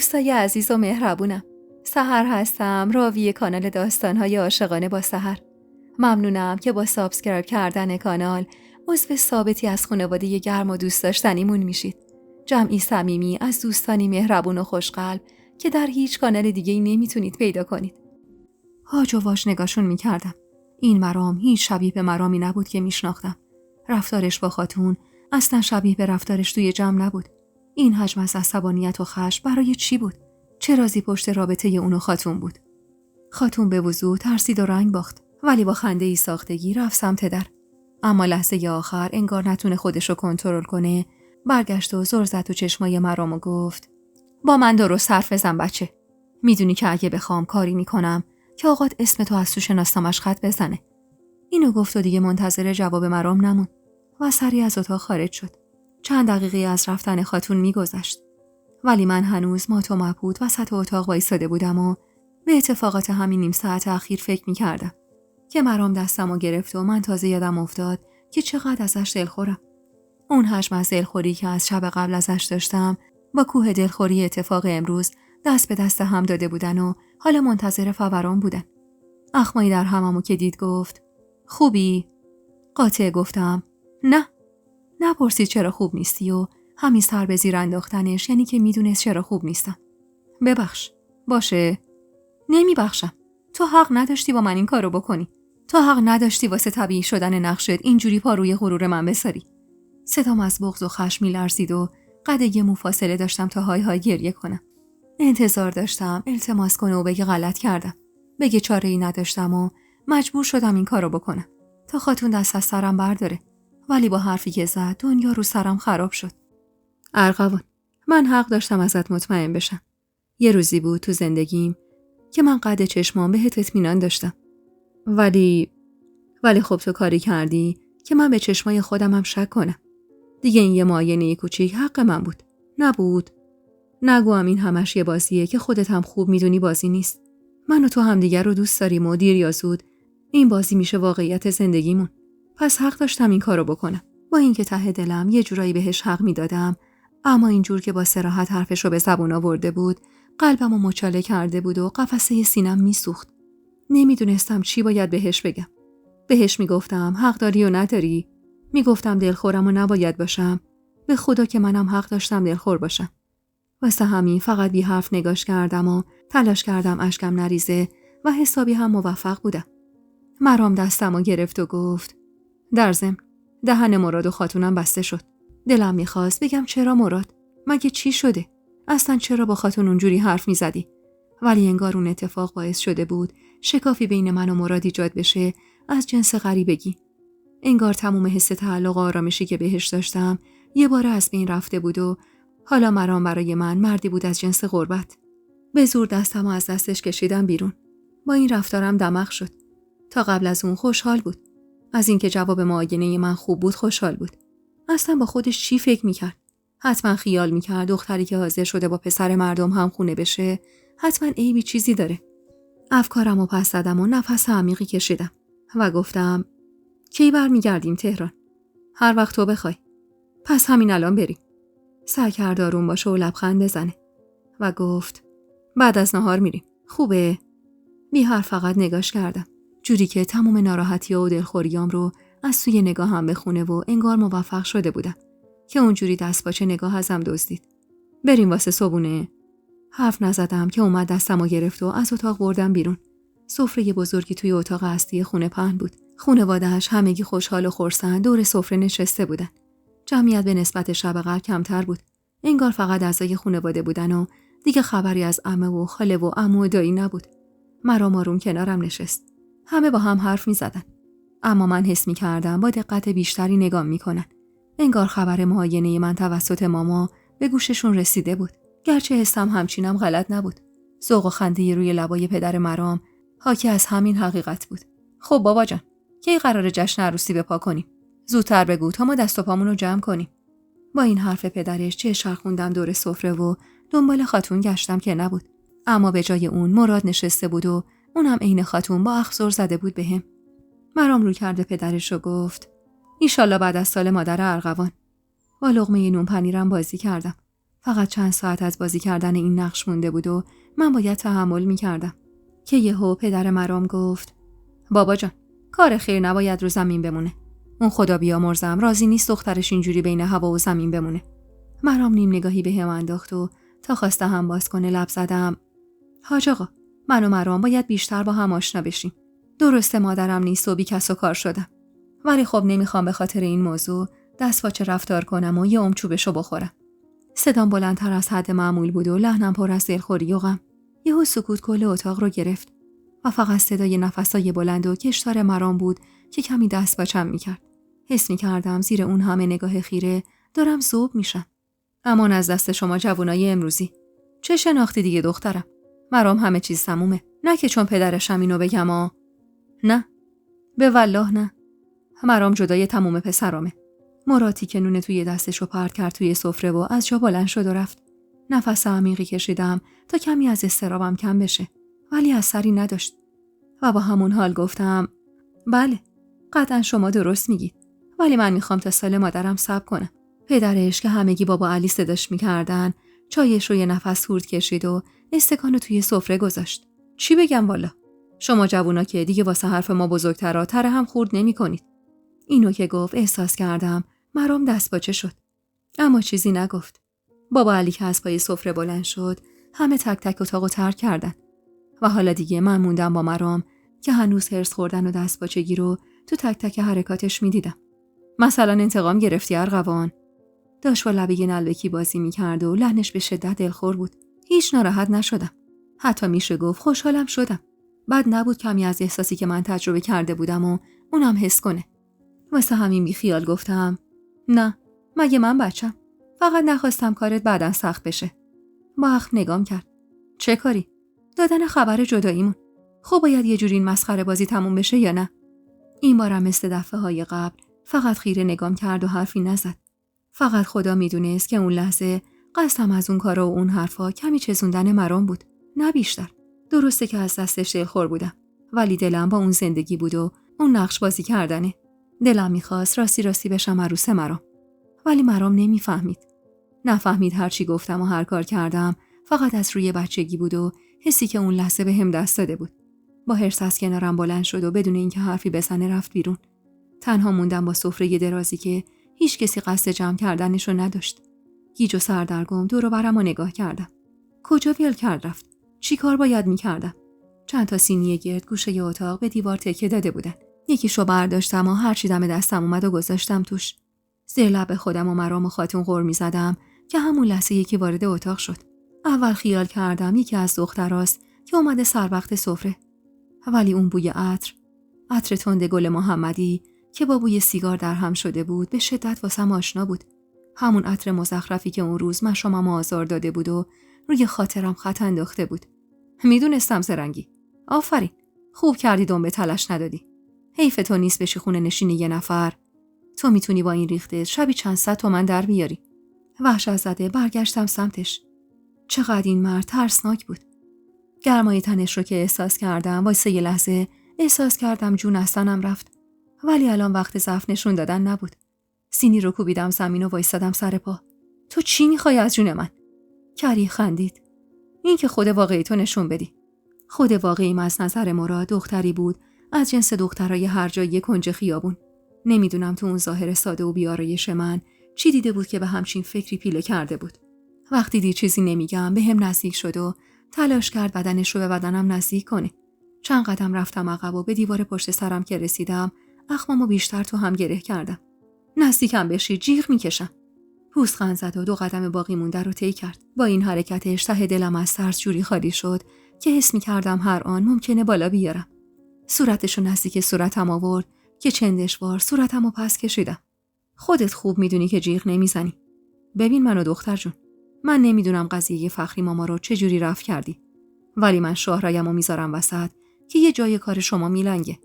دوستای عزیز و مهربونم، سحر هستم، راوی کانال داستان‌های عاشقانه با سحر. ممنونم که با سابسکرایب کردن کانال عضو ثابتی از خانواده گرم و دوست داشتنیمون میشید. جمعی صمیمی از دوستانی مهربون و خوشقلب که در هیچ کانال دیگه‌ای نمیتونید پیدا کنید. هاج و واج نگاشون میکردم. این مرام هیچ شبیه به مرامی نبود که میشناختم. رفتارش با خاتون اصلا شبیه به رفتارش توی جمع نبود. این حجم از عصبانیت و خشم برای چی بود؟ چه رازی پشت رابطه اون و خاتون بود؟ خاتون به وضوح ترسید و رنگ باخت، ولی با خنده‌ای ساختگی رفت سمت در. اما لحظه آخر انگار نتونه خودشو کنترل کنه، برگشت و زل زد تو چشمای مرام و گفت: با من درست حرف بزن بچه. میدونی که اگه بخوام کاری میکنم که آقات اسم تو از تو شناسنامه‌اش خط بزنه. اینو گفت و دیگه منتظر جواب مرام نمون و سریع از اتاق خارج شد. چند دقیقه از رفتن خاتون میگذشت، ولی من هنوز مات و مبهوت وسط اتاق وایساده بودم و به اتفاقات همین نیم ساعت اخیر فکر میکردم که مرام دستمو گرفت و من تازه یادم افتاد که چقدر ازش دلخورم. اون حجم از دلخوری که از شب قبل ازش داشتم با کوه دلخوری اتفاق امروز دست به دست هم داده بودن و حالا منتظر فوران بودن. اخمایی در هممو که دید گفت: خوبی؟ قاطع گفتم: نه. نپرسید چرا خوب نیستی و همین سر به زیر انداختنش یعنی که میدونست چرا خوب نیستم. ببخش. باشه. نمیبخشم. تو حق نداشتی با من این کارو بکنی. تو حق نداشتی واسه طبیعی شدن نقشت اینجوری پا روی غرور من بساری. صدام از بغض و خشم میلرزید و قد یه مو فاصله داشتم تا های های گریه کنم. انتظار داشتم التماس کنه و بگه غلط کردم. بگه چاره‌ای نداشتم و مجبور شدم این کارو بکنم تا خاتون دست از سرم برداره. ولی با حرفی که زد دنیا رو سرم خراب شد. ارغوان، من حق داشتم ازت مطمئن بشم. یه روزی بود تو زندگیم که من قد چشمام بهت اطمینان داشتم. ولی خب تو کاری کردی که من به چشمای خودم هم شک کنم. دیگه این یه معاینه کوچیک حق من بود. نبود. نگوام این همش یه بازیه که خودت هم خوب میدونی بازی نیست. من و تو همدیگر رو دوست داریم و دیر یا زود این بازی میشه واقعیت زندگیمون. پس حق داشتم این کارو بکنم. با اینکه ته دلم یه جورایی بهش حق میدادم، اما اینجور که با صراحت حرفشو به زبون آورده بود، قلبمو مچاله کرده بود و قفسه سینم میسوخت. نمیدونستم چی باید بهش بگم. بهش میگفتم حق داری و نداری. میگفتم دلخورم و نباید باشم. به خدا که منم حق داشتم دلخور باشم. واسه همین فقط بی حرف نگاش کردم و تلاش کردم اشکم نریزه و حسابی هم موفق بودم. مرام دستمو گرفت و گفت: در ضمن دهن مراد و خاتونم بسته شد. دلم میخواست بگم چرا مراد؟ مگه چی شده؟ اصلا چرا با خاتون اونجوری حرف میزدی؟ ولی انگار اون اتفاق باعث شده بود شکافی بین من و مراد ایجاد بشه از جنس غریبگی. انگار تموم حس تعلق و آرامشی که بهش داشتم یه بار از بین رفته بود و حالا مرام برای من مردی بود از جنس غربت. به زور دستمو از دستش کشیدم بیرون. با این رفتارم دماغ شد. تا قبل از اون خوشحال بود. از اینکه جواب معاینه من خوب بود خوشحال بود. اصلا با خودش چی فکر میکرد؟ حتما خیال میکرد دختری که حاضر شده با پسر مردم هم خونه بشه حتما عیبی چیزی داره. افکارمو پس زدم و نفس عمیقی کشیدم و گفتم: کی برمیگردیم تهران؟ هر وقت تو بخوای. پس همین الان بریم. سعی کرد آروم باشه و لبخند بزنه و گفت: بعد از نهار میریم. خوبه؟ بی حرف فقط نگاش کردم، جوری که تمام ناراحتی و دلخوریام رو از سوی نگاهم بخونه و انگار موفق شده بودم که اونجوری دست باچه نگاه ازم دزدید. بریم واسه صبونه. حرف نزدم که اومد دستمو گرفت و از اتاق بردم بیرون. سفره بزرگی توی اتاق اصلی خونه پهن بود. خانواده‌اش همگی خوشحال و خرسند دور سفره نشسته بودن. جمعیت به نسبت شب قبل کمتر بود. انگار فقط اعضای خانواده بودن و دیگه خبری از عمه و خاله و عمو و دایی نبود. مرام آروم کنارم نشست. همه با هم حرف می‌زدن. اما من حس می‌کردم با دقت بیشتری نگام می‌کنن. انگار خبر معاینه من توسط ماما به گوششون رسیده بود. گرچه حسم همچینم غلط نبود. ذوق و خنده روی لبای پدر مرام حاکی از همین حقیقت بود. خب بابا جان، کی قراره جشن عروسی بپا کنیم؟ زودتر بگو تا ما دست و پامون رو جمع کنیم. با این حرف پدرش چرخوندم دور سفره و دنبال خاتون گشتم که نبود. اما به جای اون مراد نشسته بود و اونم عین خاتون با اخضر زده بود بهم. مرام رو کرده پدرش و گفت: ایشالله بعد از سال مادر ارغوان. با لقمه نون پنیرم بازی کردم. فقط چند ساعت از بازی کردن این نقش مونده بود و من باید تحمل می‌کردم که یهو پدر مرام گفت بابا جان، کار خیر نباید رو زمین بمونه. اون خدا بیامرزم راضی نیست دخترش اینجوری بین هوا و زمین بمونه. مرام نیم نگاهی به هم انداخت و تا خواسته هم باز کنه لب زدم حاج آقا، من و مرام باید بیشتر با هم آشنا بشیم. درسته مادرم نیست و بی کس و کار شدم، ولی خب نمیخوام به خاطر این موضوع دستپاچه رفتار کنم و یه چوبشو بخورم. صدام بلندتر از حد معمول بود و لحنم پر از دلخوری و غم. یهو سکوت کل اتاق رو گرفت و فقط صدای نفسای بلند و کشدار مرام بود که کمی دستپاچم میکرد. حس میکردم زیر اون همه نگاه خیره دارم ذوب میشم. امان از دست شما جوانای امروزی. چه شناختی دیگه دخترم. مرام همه چیز تمومه. نه که چون پدرشم اینو بگم نه. به والله نه. مرام جدای تموم پسرامه. مراتی که نون توی دستشو پرت کرد توی سفره و از جا بلند شد و رفت. نفس عمیقی کشیدم تا کمی از اضطرابم کم بشه، ولی اثری نداشت و با همون حال گفتم بله، قطعا شما درست میگید، ولی من میخوام تا سال مادرم صبر کنم. پدرش که همگی بابا علی صداش میکردن چایش رو یه نفس خورد کشید و استکانو توی سفره گذاشت. چی بگم والا؟ شما جوونا که دیگه واسه حرف ما بزرگترا تره هم خورد نمی‌کنید. اینو که گفت احساس کردم مرام دستپاچه شد، اما چیزی نگفت. بابا علی که از پای سفره بلند شد همه تک تک اتاقو ترک کردن و حالا دیگه من موندم با مرام که هنوز هرس خوردن و دستپاچگی رو تو تک تک حرکاتش میدیدم. مثلا انتقام گرفتی ارغوان؟ داشت با لبه نلبکی بازی میکرد و لحنش به شدت دلخور بود. هیچ ناراحت نشدم، حتی میشه گفت خوشحالم شدم. بد نبود کمی از احساسی که من تجربه کرده بودم و اونم حس کنه. واسه همین بی خیال گفتم نه، مگه من بچم؟ فقط نخواستم کارت بعداً سخت بشه. با اخم نگام کرد. چه کاری؟ دادن خبر جداییمون. خب باید یه جوری این مسخره بازی تموم بشه یا نه؟ این بارم مثل دفعه‌های قبل فقط خیره نگام کرد و حرفی نزد. فقط خدا میدونست که اون لحظه قصدم از اون کارا و اون حرفا کمی چزوندن مرام بود، نه بیشتر. درسته که از دستش دلخور بودم، ولی دلم با اون زندگی بود و اون نقش بازی کردنه. دلم میخواست راستی بشم عروس مرام، ولی مرام نمیفهمید. نفهمید هر چی گفتم و هر کار کردم فقط از روی بچگی بود و حسی که اون لحظه به هم دست داده بود. با حرص از کنارم بلند شد و بدون اینکه حرفی بزنه رفت بیرون. تنها موندم با سفره درازی که هیچ کسی قصد جمع کردنش رو نداشت. گیج و سردرگم دور و برم و نگاه کردم. کجا ول کرد رفت؟ چی کار باید میکردم؟ چند تا سینی گرد گوشه اتاق به دیوار تکیه داده بودن. یکیشو برداشتم و هر چی دم دستم اومد و گذاشتم توش. زیر لب خودم و مرام و خاتون غر میزدم که همون لحظه یکی وارد اتاق شد. اول خیال کردم یکی از دختراست که اومده سر وقت سفره، ولی اون بوی عطر تند گل محمدی که با بوی سیگار در هم شده بود به شدت واسم آشنا بود. همون عطر مزخرفی که اون روز مشامم آزار داده بود و روی خاطرم خط انداخته بود. میدونستم زرنگی. آفرین. خوب کردی دنبه تلش ندادی. حیف تو نیست بشی خونه نشین یه نفر. تو میتونی با این ریخته شبی چند صد تومن در بیاری. وحشت زده برگشتم سمتش. چقدر این مرد ترسناک بود. گرمای تنش رو که احساس کردم واسه یه لحظه احساس کردم جون از تنم رفت. ولی الان وقت ضعف نشون دادن نبود. سینی رو کوبیدم زمین و وایسادم سر پا. تو چی میخوای از جون من؟ کری خندید. این که خود واقعی تو نشون بدی. خود واقعیم از نظر مراد دختری بود از جنس دخترای هر جایی کنج خیابون. نمیدونم تو اون ظاهر ساده و بیارایش من چی دیده بود که به همچین فکری پیله کرده بود. وقتی دید چیزی نمیگم به هم نزدیک شد و تلاش کرد بدنش رو به بدنم نزدیک کنه. چند قدم رفتم عقب و به دیوار پشت سرم که رسیدم اخمامو بیشتر تو هم گره کردم. نزدیکم بشی جیغ میکشم. پوزخند زد و 2 قدم باقی مونده رو طی کرد. با این حرکتش ته دلم از ترس جوری خالی شد که حس میکردم هر آن ممکنه بالا بیارم. صورتشو نزدیک صورتم آورد که چندشوار صورتمو پس کشیدم. خودت خوب میدونی که جیغ نمیزنی. ببین منو دختر جون. من نمیدونم قضیه فخری ماما رو چه جوری رفع کردی. ولی من شاهرایمو میذارم وسط که یه جای کار شما میلنگه.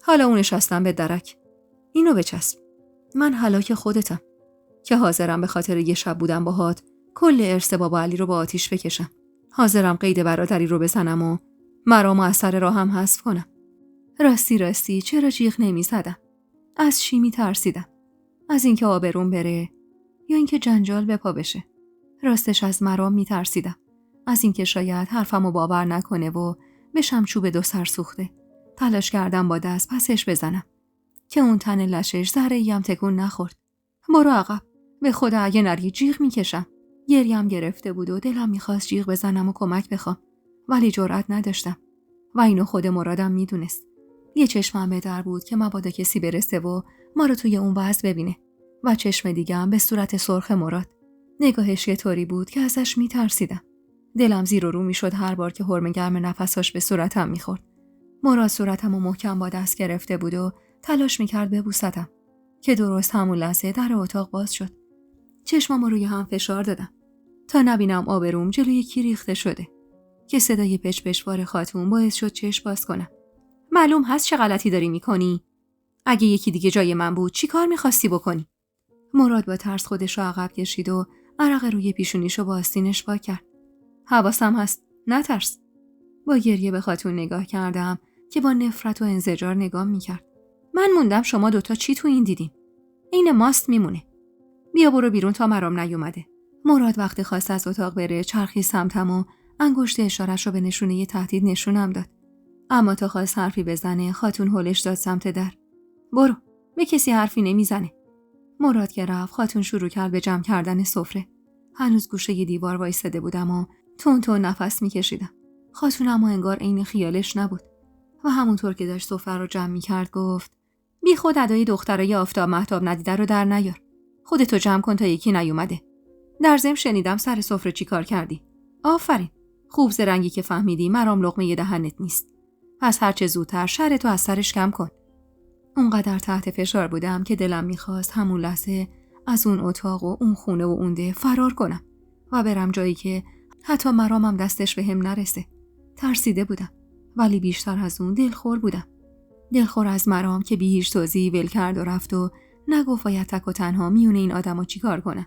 حالا اونش هستم به درک. اینو بچسب. من هلاک خودتم که حاضرم به خاطر یه شب بودم باهات کل ارث بابا علی رو با آتیش بکشم. حاضرم قید برادری رو بزنم و مرامو از سر راهم حذف کنم. راستی چرا جیغ نمیزدم؟ از چی میترسیدم؟ از اینکه آبروم بره یا اینکه جنجال به پا بشه؟ راستش از مرام میترسیدم. از اینکه شاید حرفمو باور نکنه و بشم چوب دو سر سوخته. تلاش کردم با دست پسش بزنم که اون تن لشش ذره‌ای هم تکون نخورد. برو عقب. به خدا اگه نری جیغ میکشم. گریم گرفته بود و دلم میخواست جیغ بزنم و کمک بخوام، ولی جرأت نداشتم و اینو خود مرادم میدونست. یه چشمم به در بود که مبادا کسی برسه و ما رو توی اون وضع ببینه و چشم دیگم به صورت سرخ مراد. نگاهش یه طوری بود که ازش میترسیدم. دلم زیر و رو میشد هر بار که حرم گرم نفساش به صورتم میخورد. مراد صورتمو محکم با دست گرفته بود و تلاش میکرد ببوسدم که درست همون لحظه در اتاق باز شد. چشمامو روی هم فشار دادم تا نبینم آبروم جلوی یکی ریخته شده که صدای پچ‌پچ‌وار خاتون باعث شد چشم باز کنم. معلوم هست چه غلطی داری میکنی؟ اگه یکی دیگه جای من بود چی کار میخواستی بکنی؟ مراد با ترس خودش رو عقب کشید و عرق روی پیشونیشو با آستینش پاک کرد. حواسم هست، نترس. با گریه به خاتون نگاه کردم که با نفرت و انزجار نگاه میکرد. من موندم شما دوتا چی تو این دیدین؟ این ماست میمونه. بیا برو بیرون تا مرام نیومده. مراد وقتی خواست از اتاق بره چرخی سمتم و انگشت اشاره‌ش رو به نشونه تهدید نشونم داد. اما تا خواست حرفی بزنه خاتون هلش داد سمت در. برو، به کسی حرفی نمیزنه. مراد که رفت خاتون شروع کرد به جمع کردن سفره. هنوز گوشه ی دیوار وایساده بودم و تون تون نفس میکشیدم. خاتون اما انگار عین خیالش نبود و همونطور که داشت سفره رو جمع میکرد گفت: بی خود ادای دخترای آفتاب مهتاب ندیده رو در نیار. خودتو جمع کن تا یکی نیومده. در ضمن شنیدم سر سفره چی کار کردی؟ آفرین. خوب زرنگی که فهمیدی مرام لقمه دهنت نیست. پس هرچه زودتر شرطو از سرش کم کن. اونقدر تحت فشار بودم که دلم میخواست همون لحظه از اون اتاق و اون خونه و اون ده فرار کنم و برم جایی که حتی مرامم دستش به هم نرسه. ترسیده بودم ولی بیشتر از اون دلخور بودم. دلخور از مرام که بی هیچ توضیحی ول کرد و رفت و نگفت باید تک و تنها میونه این آدما چی کار کنم.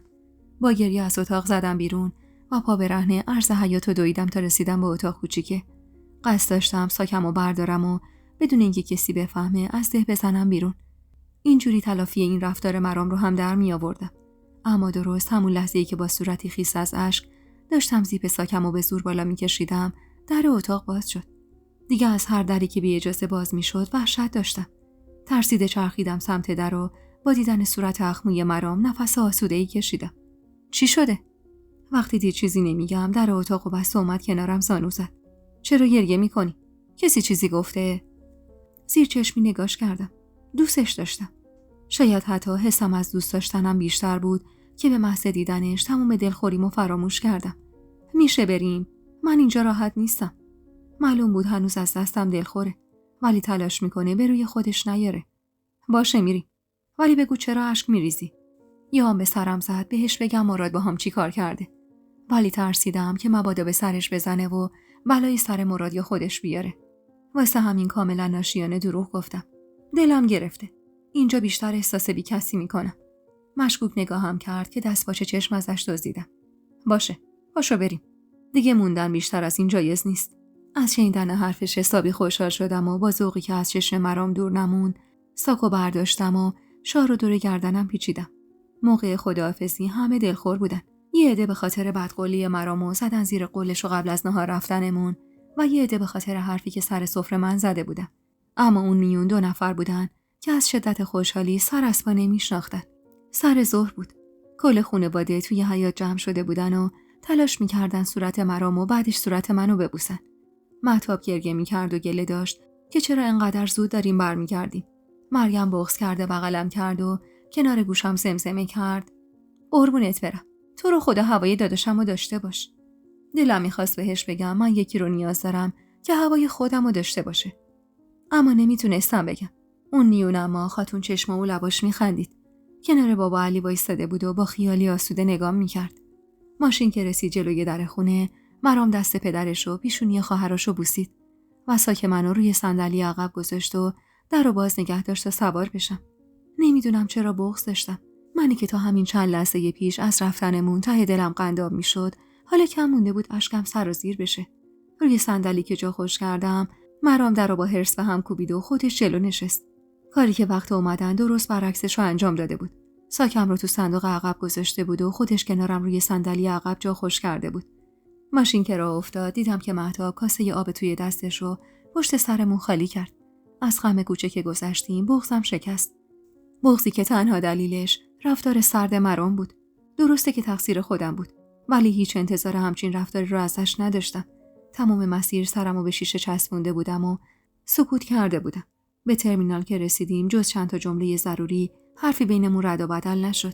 با گریه از اتاق زدم بیرون و پا به رهن عرض حیاط دویدم تا رسیدم به اتاق کوچیکه. قصد داشتم ساکمو بردارم و بدون اینکه کسی بفهمه از ده بزنم بیرون. اینجوری تلافی این رفتار مرام رو هم در می آوردم. اما درست همون لحظه‌ای که با صورتی خیس از اشک داشتم زیپ ساکمو به زور بالا می کشیدم در اتاق باز شد. دیگه از هر دری که بی اجازه باز می شد وحشت داشتم. ترسیده چرخیدم سمت در و با دیدن صورت اخموی مرام نفس آسوده‌ای کشیدم. چی شده؟ وقتی دید چیزی نمیگم در اتاق و بس اومد کنارم زانو زد. چرا گریه میکنی؟ کسی چیزی گفته؟ زیر چشمی نگاش کردم. دوستش داشتم. شاید حتی حسم از دوست داشتنم بیشتر بود که به محض دیدنش تمام دلخوریمو فراموش کردم. میشه بریم؟ من اینجا راحت نیستم. معلوم بود هنوز از دستم دلخوره ولی تلاش میکنه به روی خودش نیاره. باشه میری. ولی بگو چرا اشک میریزی؟ یا هم به سرم زد بهش بگم مراد با هم چی کار کرده. ولی ترسیدم که مبادا به سرش بزنه و بلای سر مراد یا خودش بیاره. واسه همین کاملا ناشیانه دروغ گفتم. دلم گرفته. اینجا بیشتر احساس بی کسی میکنم. مشکوک نگاهم کرد که دستپاچه چشم ازش دزدیدم. باشه، پاشو بریم. دیگه موندن بیشتر از این جایز نیست. از شنیدن حرفش حسابی خوشحال شدم و با ذوقی که از چشم مرام دور نموند، ساکو برداشتم و شاه رو دور گردنم پیچیدم. موقع خداحافظی همه دلخور بودن. یه عده به خاطر بدقولی مرامو زدن زیر قولش و قبل از نهار رفتنمون و یه عده به خاطر حرفی که سر سفره من زده بودم. اما اون میون 2 نفر بودن که از شدت خوشحالی سر از پا نمیشناختن. سر ظهر بود. کل خانواده توی حیاط جمع شده بودن و تلاش میکردن صورت مرامو بعدش صورت منو ببوسن. مهتاب گریه میکرد و گله داشت که چرا انقدر زود داریم برمیگردیم. مریم بغض کرده بغلم کرد و کنار گوشم زمزمه کرد: قربونت برم. تو رو خدا هوای داداشمو داشته باش. دلم میخواست بهش بگم من یکی رو نیاز دارم که هوای خودمو داشته باشه. اما نمیتونستم بگم. اون نیونما خاتون چشمام و لباش میخندید. کنار بابا علی وایستاده بود و با خیالی آسوده نگام میکرد. ماشین که رسید جلوی در خونه، مرام دست پدرش و پیشونی خواهراشو بوسید و ساک منو روی صندلی عقب گذاشت و در رو باز نگه داشت تا سوار بشم. نمیدونم چرا بغض داشتم. منی که تا همین چند لحظه پیش از رفتنمون ته دلم قنداب میشد، حالا کم مونده بود اشکم سر و زیر بشه. روی صندلی که جا خوش کردم، مرام در رو با حرص به هم کوبید و خودش جلو نشست. کاری که وقت اومدن درست برعکسش رو انجام داده بود. ساکم رو تو صندوق عقب گذاشته بود و خودش کنارم روی صندلی عقب جا خوش کرده بود. ماشین که راه افتاد دیدم که مهتاب کاسه آب توی دستش رو پشت سرمون خالی کرد. از غم کوچه که گذشتیم بغضم شکست. بغضی که تنها دلیلش رفتار سرد مرام بود. درسته که تقصیر خودم بود، ولی هیچ انتظار همچین رفتاری رو ازش نداشتم. تمام مسیر سرمو به شیشه چسبونده بودم و سکوت کرده بودم. به ترمینال که رسیدیم جز چند تا جمله ضروری حرفی بینمون رد و بدل نشد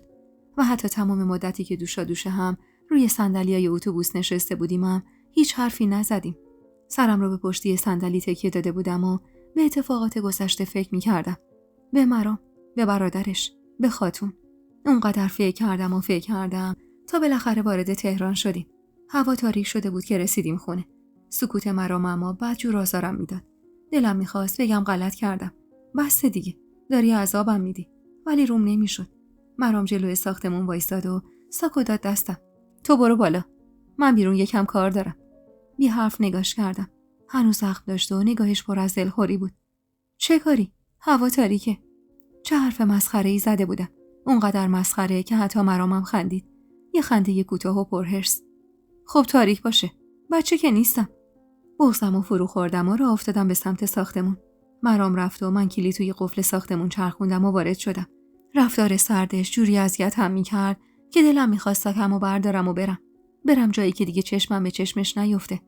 و حتی تمام مدتی که دوشا هم روی صندلیای اتوبوس نشسته بودیم هم هیچ حرفی نزدیم. سرم رو به پشتی صندلی تکیه داده بودم و به اتفاقات گذشته فکر می‌کردم. به مرام، به برادرش، به خاتون. اونقدر فکر کردم تا بالاخره وارد تهران شدیم. هوا تاریک شده بود که رسیدیم خونه. سکوت مرام اما بدجور آزارم میداد. دلم میخواست بگم غلط کردم. بس دیگه، داری عذابم میدی. ولی روم نمیشد. مرام جلوی ساختمون وایساد و ساکو داد دستم. تو برو بالا. من بیرون یکم کار دارم. بی حرف نگاش کردم. هنوز زخم داشت و نگاهش پر از دلخوری بود. چه کاری؟ هوا تاریکه. چه حرف مسخره‌ای زده بودم. اونقدر مسخره که حتی مرامم خندید. یه خنده کوتاه و پرهرس. خب تاریک باشه. بچه که نیستم. بغضم و فرو خوردم و راه افتادم به سمت ساختمون. مرام رفت و من کلی توی قفل ساختمون چرخوندم و وارد شدم. رفتار سردش جوری اذیتم می‌کرد که دلم می‌خواست ساکمو بردارم و برم جایی که دیگه چشمم به چشمش نیفته.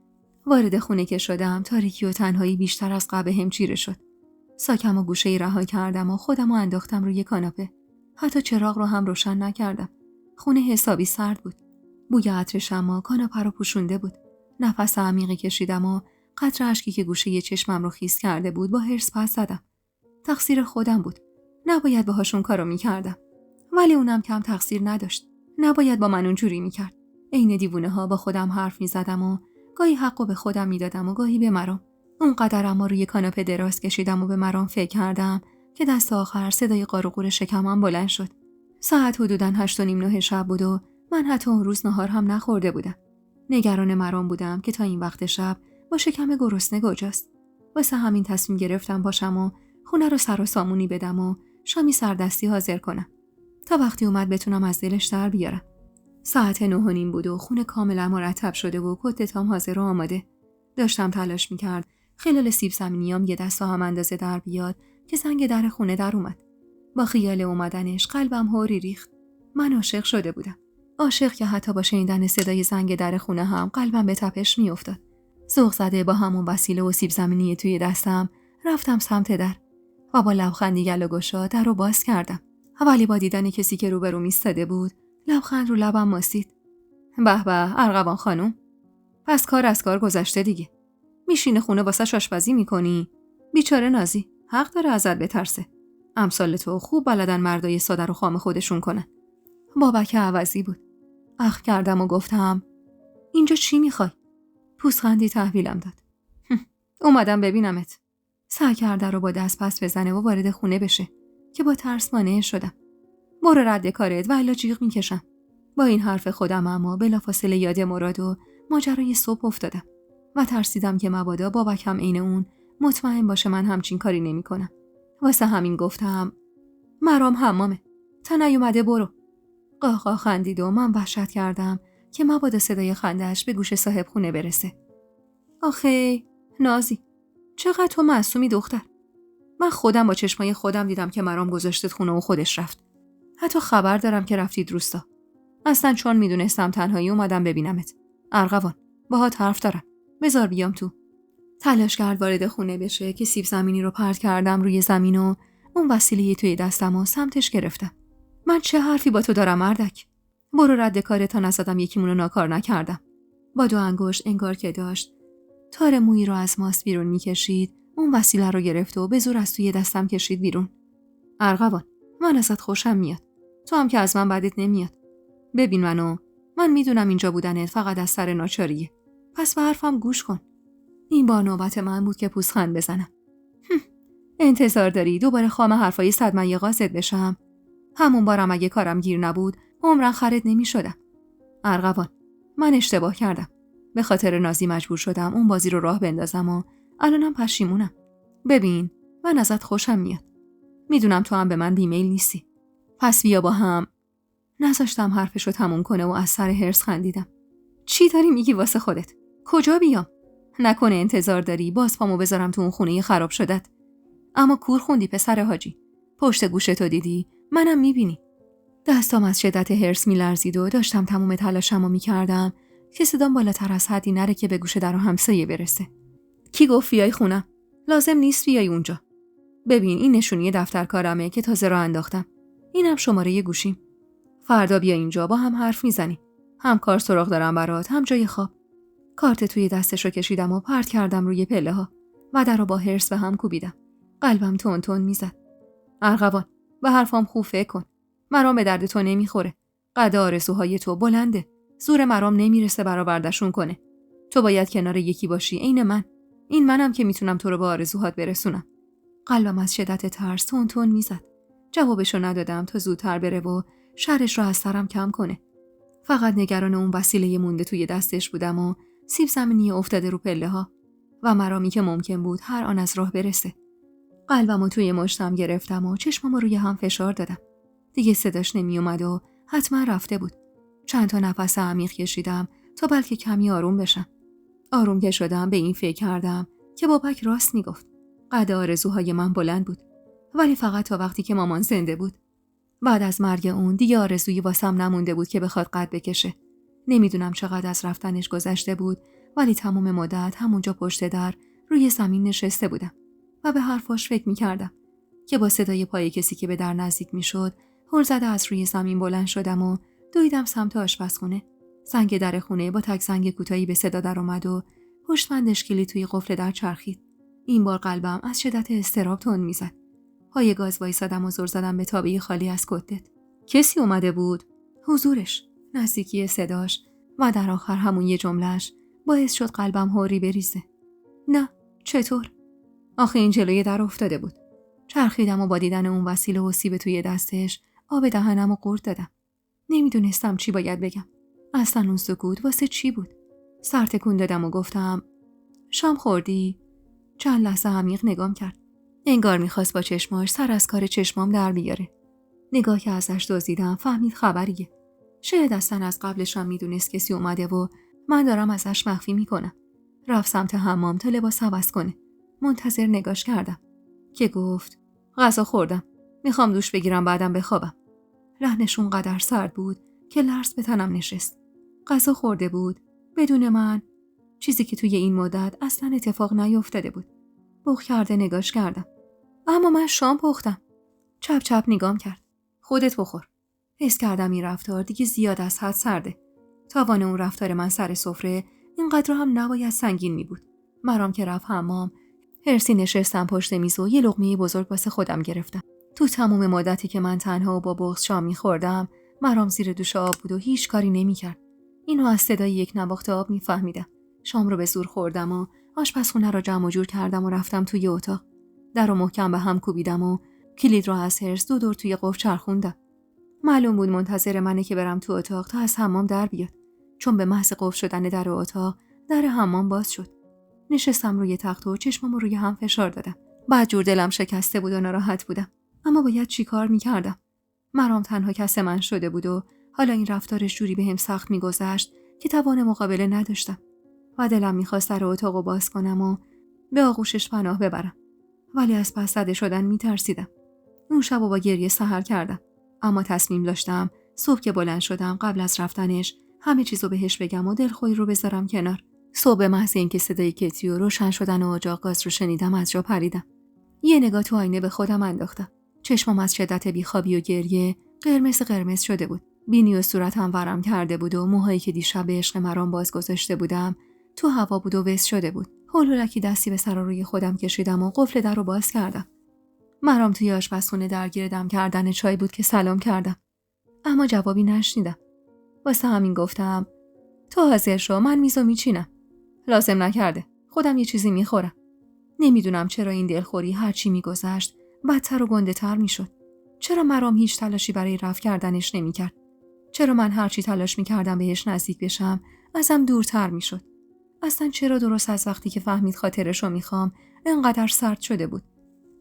وارد خونه که شدم تاریکی و تنهایی بیشتر از قبل هم چیره شد. ساکمو گوشه‌ای رها کردم و خودمو انداختم روی کاناپه. حتی چراغ رو هم روشن نکردم. خونه حسابی سرد بود. بوی عطر شمع کاناپه رو پوشونده بود. نفس عمیقی کشیدم و قطره اشکی که گوشه چشمم رو خیس کرده بود با حرص پس زدم. تقصیر خودم بود. نباید باهاشون کارو میکردم. ولی اونم کم تقصیر نداشت. نباید با من اونجوری میکرد. عین دیوونه‌ها با خودم حرف میزدم و گاهی حقو به خودم میدادم و گاهی به مرام. اونقدر اما روی کاناپه دراز کشیدم و به مرام فکر کردم که دست آخر صدای قاروقور شکمم بلند شد. ساعت حدوداً 8:30 شب بود و من حتی اون روز نهار هم نخورده بودم. نگران مرام بودم که تا این وقت شب با شکم گرسنه کجاست. واسه همین تصمیم گرفتم باشم و خونه رو سر و سامونی بدم و شامی سردستی حاضر کنم تا وقتی اومد بتونم از دلش در بیارم. ساعت 9:30 بود و خونه کاملا مرتب شده و کت تام حاضر و آماده. داشتم تلاش میکرد خلال سیب زمینیام یه دست هم اندازه در بیاد که زنگ در خونه در اومد. با خیال اومدنش قلبم هوری ریخت. من عاشق شده بودم. عاشق که حتی با شنیدن صدای زنگ در خونه هم قلبم به تپش میافتاد. ذوق زده با همون وسیله و سیب زمینی توی دستم رفتم سمت در و با لبخندی گل و گشا در رو باز کردم. ولی با دیدن کسی که روبروم ایستاده بود لبخند رو لبم ماسید. به به ارغوان خانم، پس کار از کار گذشته دیگه. میشینه خونه واسش آشپزی میکنی؟ بیچاره نازی حق داره ازت بترسه. امثال تو خوب بلدن مردای ساده رو خام خودشون کنن. بابک عوضی بود. اخم کردم و گفتم اینجا چی میخوای؟ پوزخندی تحویلم داد. اومدم ببینمت. سعی کرده رو با دست پس بزنه و وارد خونه بشه که با ترس مانع شدم. برو رد کارت و الا جیغ میکشم. با این حرف خودم اما بلافاصله یاد مراد و ماجرای صبح افتادم و ترسیدم که مبادا بابک هم عین اون مطمئن باشه من همچین کاری نمیکنم. واسه همین گفتم مرام حمامه. تا نیومده برو. قاقا خندید و من وحشت کردم که مبادا صدای خنده‌اش به گوش صاحب خونه برسه. آخه نازی، چقدر تو معصومی دختر. من خودم با چشمای خودم دیدم که مرام گذاشتت خونه و خودش رفت. حتی خبر دارم که رفتید روستا. اصلا چون میدونستم تنهایی اومدم ببینمت. ارغوان، باهات حرف دارم. بذار بیام تو. تلاش کرد وارد خونه بشه که سیب زمینی رو پرت کردم روی زمین و اون وسیله توی دستم و سمتش گرفتم. من چه حرفی با تو دارم مردک؟ برو رد کارت تا نزدم یکیمونو ناکار نکردم. با 2 انگشت انگار که داشت تار مویی رو از ماست بیرون میکشید. اون وسیله رو گرفت و به زور از توی دستم کشید بیرون. ارغوان، من ازت خوشم میاد. تو هم که از من بدت نمیاد. ببین من میدونم اینجا بودنت فقط از سر ناچاریه. پس به حرفم گوش کن. این بار نوبت من بود که پوزخند بزنم. انتظار داری دوباره خام حرفای صدمن غازت بشم؟ همون بارم اگه کارم گیر نبود عمرن خرید نمیشدم. ارغوان، من اشتباه کردم. به خاطر نازی مجبور شدم اون بازی رو راه بندازم و الانم پشیمونم. ببین، من ازت خوشم میاد. میدونم تو هم به من بیمیل نیستی. پس بیا با هم. نذاشتم حرفشو تموم کنه و از سر حرص خندیدم. چی داری میگی واسه خودت؟ کجا بیام؟ نکنه انتظار داری باز پامو بذارم تو اون خونه خراب شدت. اما کور خوندی پسر حاجی. پشت گوشتو دیدی؟ منم میبینی. دستام از شدت حرص میلرزید و داشتم تموم تلاشمو میکردم که صدام بالاتر از حدی نره که به گوش در و همسایه برسه. کی گفت بیای خونم؟ لازم نیست بیای اونجا. ببین این نشونی دفتر کارمه که تازه راه انداختم. اینم شماره گوشیم. فردا بیا اینجا با هم حرف میزنیم. هم کار سراغ دارم برات هم جای خواب. کارت توی دستشو کشیدم و پرت کردم روی پله ها و درو با حرص به هم کوبیدم. قلبم تون تون میزد. ارغوان به حرفام خوب فکر کن. مرام به درد تو نمیخوره. قد آرزوهای تو بلنده. زور مرام نمیرسه برآوردشون کنه. تو باید کنار یکی باشی عین من. این منم که میتونم تو رو به آرزوهات برسونم. قلبم از شدت ترس تون تون میزد. جوابشو ندادم تا زودتر بره و شرش رو از سرم کم کنه. فقط نگران اون وسیله مونده توی دستش بودم و سیب زمینی افتاده رو پله ها و مرامی که ممکن بود هر آن از راه برسه. قلبمو توی مشتم گرفتم و چشممو روی هم فشار دادم. دیگه صداش نمی اومد و حتما رفته بود. چند تا نفس عمیق کشیدم تا بلکه کمی آروم بشم. آروم که شدم به این فکر کردم که بابک راست میگفت. قد آرزوهای من بلند بود. ولی فقط تا وقتی که مامان زنده بود. بعد از مرگ اون دیگه آرزویی واسم نمونده بود که بخواد قد بکشه. نمیدونم چقدر از رفتنش گذشته بود ولی تمام مدت همونجا پشت در روی زمین نشسته بودم و به حرفاش فکر میکردم که با صدای پای کسی که به در نزدیک میشد هل زده از روی زمین بلند شدم و دویدم سمت آشپزخونه. زنگ در خونه با تک زنگ کوتاهی به صدا در اومد و پشتبندش کلید توی قفل در چرخید. این بار قلبم از شدت اضطراب تند میزد. پای گاز وایسادم و زل زدم به تابه خالی از کتت. کسی اومده بود؟ حضورش، نزدیکی صداش و در آخر همون یه جملهش باعث شد قلبم هوری بریزه. نه، چطور؟ آخه این جلوی در افتاده بود. چرخیدم و با دیدن اون وسیله و سیب توی دستش آب دهنم و قورت دادم. نمیدونستم چی باید بگم. اصلا اون سکوت واسه چی بود؟ سر تکون دادم و گفتم شام خوردی؟ چند لحظه عمیق نگام کرد. انگار میخواست با چشماش سر از کار چشمام در بیاره. نگاه که ازش دزدیدم فهمید خبریه. شاید اصلا از قبلشم میدونست کسی اومده و من دارم ازش مخفی میکنم. رفت سمت حمام تا لباس عوض کنه. منتظر نگاش کردم که گفت غذا خوردم. میخوام دوش بگیرم بعدم بخوابم. لحنش اونقدر سرد بود که لرز به تنم نشست. غذا خورده بود بدون من، چیزی که توی این مدت اصلا اتفاق نیفتاده بود. بوق کرده نگاش کردم. اما من شام پختم. چپ چپ نگام کرد. خودت بخور. حس کردم این رفتار دیگه زیاد از حد سرده. تاوان اون رفتار من سر سفره اینقدر هم نباید سنگین می بود. مرام که رفت حمام، هرسی نشستم پشت میز و یه لقمه بزرگ واسه خودم گرفتم. تو تمام مدتی که من تنها و با بغض شام می‌خوردم، مرام زیر دوش آب بود و هیچ کاری نمی‌کرد. اینو از صدای یک نواخت آب می‌فهمیدم. شام رو به زور خوردم و آشپزخونه رو جمع و جور کردم و رفتم توی اتاق. در رو محکم به هم کوبیدم و کلید رو از هرس دور توی قفل چرخوندم. معلوم بود منتظر منه که برم تو اتاق تا از حمام در بیاد. چون به محض قفل شدن در اتاق، در حمام باز شد. نشستم روی تخت و چشمامو روی هم فشار دادم. بعد جور دلم شکسته بود و ناراحت بودم. اما باید چی کار می‌کردم؟ مرام تنها کس من شده بود و حالا این رفتارش جوری بهم سخت می‌گذشت که توان مقابله نداشتم. و دلم می‌خواست در اتاقو باز کنم و به آغوشش پناه ببرم. ولی از پس زده شدن می‌ترسیدم. اون شبو با گریه سحر کردم. اما تصمیم داشتم صبح که بلند شدم قبل از رفتنش همه چیزو بهش بگم و دلخوری رو بذارم کنار. صبح محض اینکه صدای کتی و روشن شدن اجاق گاز رو شنیدم از جا پریدم. یه نگاه تو آینه به خودم انداختم. چشمم از شدت بیخوابی و گریه قرمز شده بود. بینی و صورتم ورم کرده بود و موهایی که دیشب به عشق مرام باز گذاشته بودم تو هوا بود و وز شده بود. هولولکی دستی به سر روی خودم کشیدم و قفل در رو باز کردم. مرام توی آشپزخونه درگیر دم کردن چای بود که سلام کردم. اما جوابی نشنیدم. واسه همین گفتم تو حاضر شو، من میزو میچینم. لازم نکرده. خودم یه چیزی میخورم. نمیدونم چرا این دلخوری هرچی میگذشت بدتر و گنده تر میشد. چرا مرام هیچ تلاشی برای رفع کردنش نمیکرد؟ چرا من هرچی تلاش میکردم بهش نزدیک بشم ازم دورتر میشد؟ اصلا چرا درست از وقتی که فهمید خاطرشو میخوام انقدر سرد شده بود؟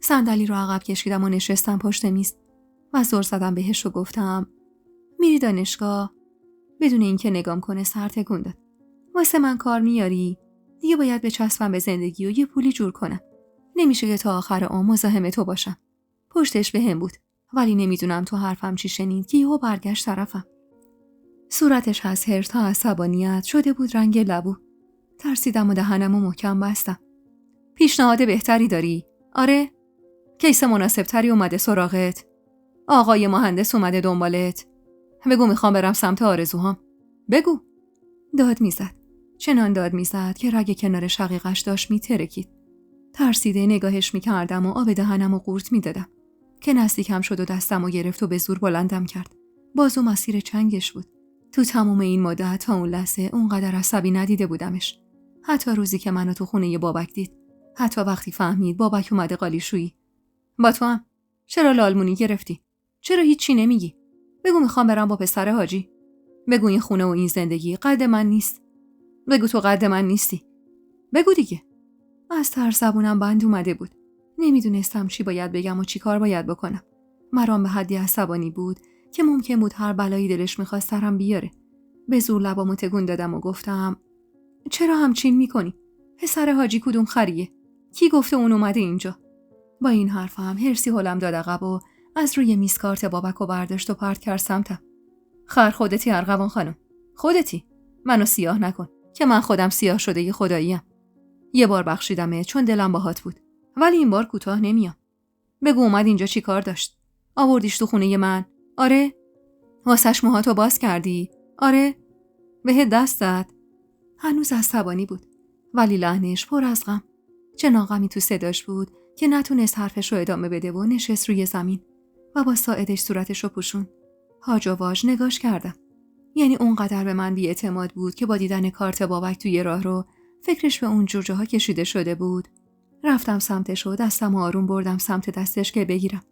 صندلی رو عقب کشیدم و نشستم پشت میز. و زور زدم بهش و گفتم میری دانشگاه؟ بدون اینکه نگام کنه سر تکون داد. واسه من کار میاری؟ دیگه باید بچسبم به زندگی و یه پولی جور کنم. نمیشه که تا آخر عمر مزاحم تو باشم. پشتش بهم بود، ولی نمیدونم تو حرفم چی شنید که یهو برگشت طرفم. صورتش از حرص تا عصبانیت شده بود رنگ لبو. ترسیدم و دهنمو محکم بستم. پیشنهاد بهتری داری؟ آره؟ کیس مناسبتری اومده سراغت؟ آقای مهندس اومده دنبالت؟ بگو میخوام برم سمت آرزوهام. بگو. داد میزد. چنان داد میزد که رگ کنار شقیقش داشت میترکید. ترسیده نگاهش میکردم و آب دهنمو قورت میدادم که نزدیکم شد و دستمو گرفت و به زور بلندم کرد. بازو مسیر چنگش بود. تو تموم این مدت تا اون لحظه اونقدر عصبی ندیده بودمش. حتی روزی که منو تو خونه بابک دید. حتی وقتی فهمید بابک اومده قالیشویی. با تو هم؟ چرا لالمونی گرفتی؟ چرا هیچی نمیگی؟ بگو میخوام برم با پسر حاجی. بگو این خونه و این زندگی قد من نیست. بگو تو قد من نیستی. بگو دیگه. از ترس زبونم بند اومده بود. نمیدونستم چی باید بگم و چی کار باید بکنم. مرام به حدی عصبانی بود که ممکن بود هر بلایی دلش میخواست سرم بیاره. به زور لبامو تکون دادم و گفتم چرا همچین میکنی؟ پسر حاجی کدوم خریه؟ کی گفته اون اومده اینجا؟ با این حرفم هرسی هلم داد عقب و از روی میز کارت بابکو برداشت و پرت کرد سمتم. خر خودتی ارغوان خانم. خودتی. منو سیاه نکن که من خودم سیاه شده ی خداییم. یه بار بخشیدمه چون دلم باهات بود. ولی این بار کوتاه نمیام. بگو اومد اینجا چی کار داشت؟ آوردیش تو خونه من؟ آره؟ واسش موهاتو باز کردی؟ آره؟ بهت دست زد؟ هنوز عصبانی بود. ولی لحنش پر از غم. چنان غمی تو صداش بود که نتونست حرفش رو ادامه بده و نشست روی زمین و با ساعدش صورتش رو پوشون. هاج و واج نگاش کردم. یعنی اونقدر به من بی‌اعتماد بود که با دیدن کارت بابک توی راه رو فکرش به اون جور جاها کشیده شده بود. رفتم سمتش و دستم آروم بردم سمت دستش که بگیرم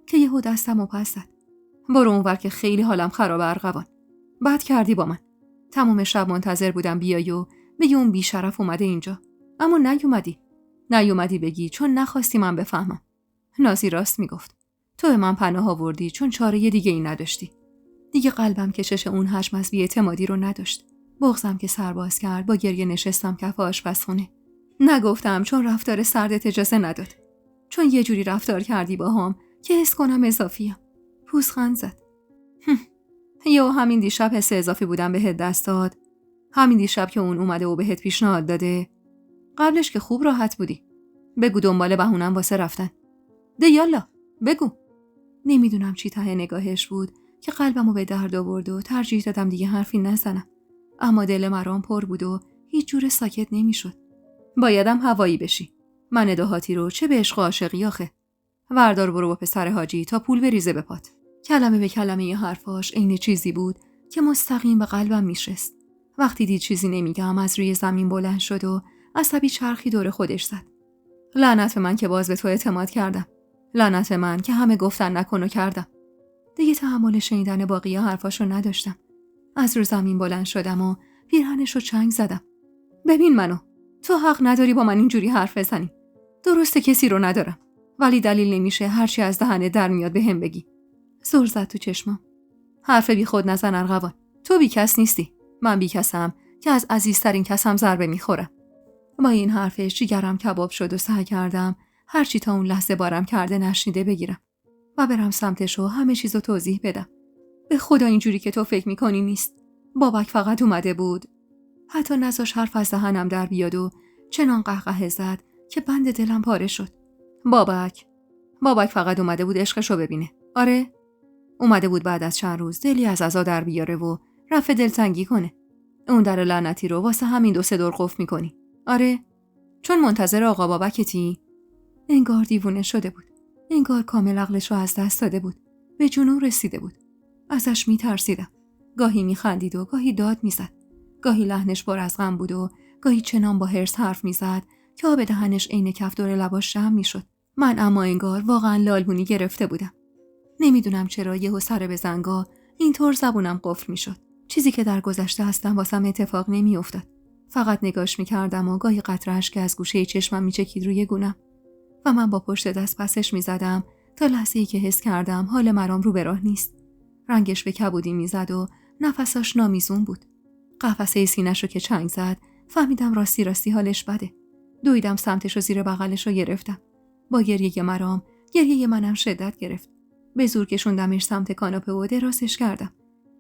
که یهو دستم رو پس زد. برو اونور که خیلی حالم خرابه ارغوان. بد کردی با من. تمام شب منتظر بودم بیای و بگی اون بیشرف اومده اینجا. اما نیومدی بگی چون نخواستی من بفهمم. نازی راست میگفت. تو به من پناه آوردی چون چاره دیگه ای نداشتی. دیگه قلبم کشش اون حجم از بی‌اعتمادی رو نداشت. بغضم که سرباز کرد با گریه نشستم کف آشپزخونه. نگفتم چون رفتار سردت اجازه نداد. چون یه جوری رفتار کردی باهام که حس کنم اضافیم. پوزخند زد. یا همین دیشب حس اضافی بودم بهت دست داد. همین دیشب که اون اومده و بهت پیشنهاد داده. قبلش که خوب راحت بودی. بگو دنبال بهونم واسه رفتن. ده یالا بگو. نمیدونم چی ته نگاهش بود که قلبمو به درد آورد و ترجیح دادم دیگه حرفی نزنم. اما دل مرام پر بود و هیچ جور ساکت نمیشد. بایدم هوایی بشی. من اداهاتی رو چه به عشق و عاشقی آخه. وردار برو با پسر حاجی تا پول بریزه به پات. کلمه به کلمه ی حرفاش عین چیزی بود که مستقیم به قلبم میشست. وقتی دید چیزی نمیگم از روی زمین بلند شد و عصبی چرخی دور خودش زد. لعنت به من که باز به تو اعتماد کردم. لعنت به من که همه گفتن نکن و کردم. دیگه تحمل شنیدن باقی حرفاشو نداشتم. از رو زمین بلند شدم و پیرهنشو چنگ زدم. ببین منو. تو حق نداری با من اینجوری حرف بزنی. درسته کسی رو ندارم. ولی دلیل نمیشه هرچی از دهنت در میاد بهم بگی. زور زد تو چشمم. حرف بی خود نزن ارغوان. تو بی کس نیستی. من بی کسم که از عزیزترین کسم ضربه میخورم. با این حرفش جیگرم کباب شد و سعی کردم هرچی تا اون لحظه بارم کرده نشنیده بگیرم و برم سمتش و همه چیزو توضیح بدم. به خدا اینجوری که تو فکر میکنی نیست. بابک فقط اومده بود. حتی نذاش حرف از دهنم در بیاد و چنان قهقه زد که بند دلم پاره شد. بابک فقط اومده بود عشقشو ببینه. آره؟ اومده بود بعد از چند روز دلی از عزا در بیاره و رفع دلتنگی کنه. اون در لعنتی رو واسه همین 2-3 دور قفل میکنی. آره؟ چون منتظر آقا بابکتی؟ انگار دیوونه شده بود. انگار کامل عقلش رو از دست داده بود. به جنون رسیده بود. ازش میترسیدم. گاهی میخندید و گاهی داد میزد. گاهی لحنش پر از غم بود و گاهی چنان با حرص حرف میزد که آب دهنش عین کف دور لباش جمع میشد. من اما انگار واقعا لالبونی گرفته بودم. نمیدونم چرا یهو سر به زنگا اینطور زبونم قفل میشد. چیزی که در گذشته هستم واسم اتفاق نمیافتاد. فقط نگاش میکردم و گاهی قطره اشک از گوشه چشمم میچکید روی گونم و من با پشت دست پسش میزدم تا لحظه‌ای که حس کردم حال مرام رو به راه نیست. رنگش به کبودی میزد و نفساش نامیزون بود. قفسه سینه‌شو که چنگ زد فهمیدم راستی حالش بده. دویدم سمتشو زیر بغلشو گرفتم. با گریه مرام گریه منم شدت گرفت. به زور کشوندمش سمت کاناپه و درازش کردم.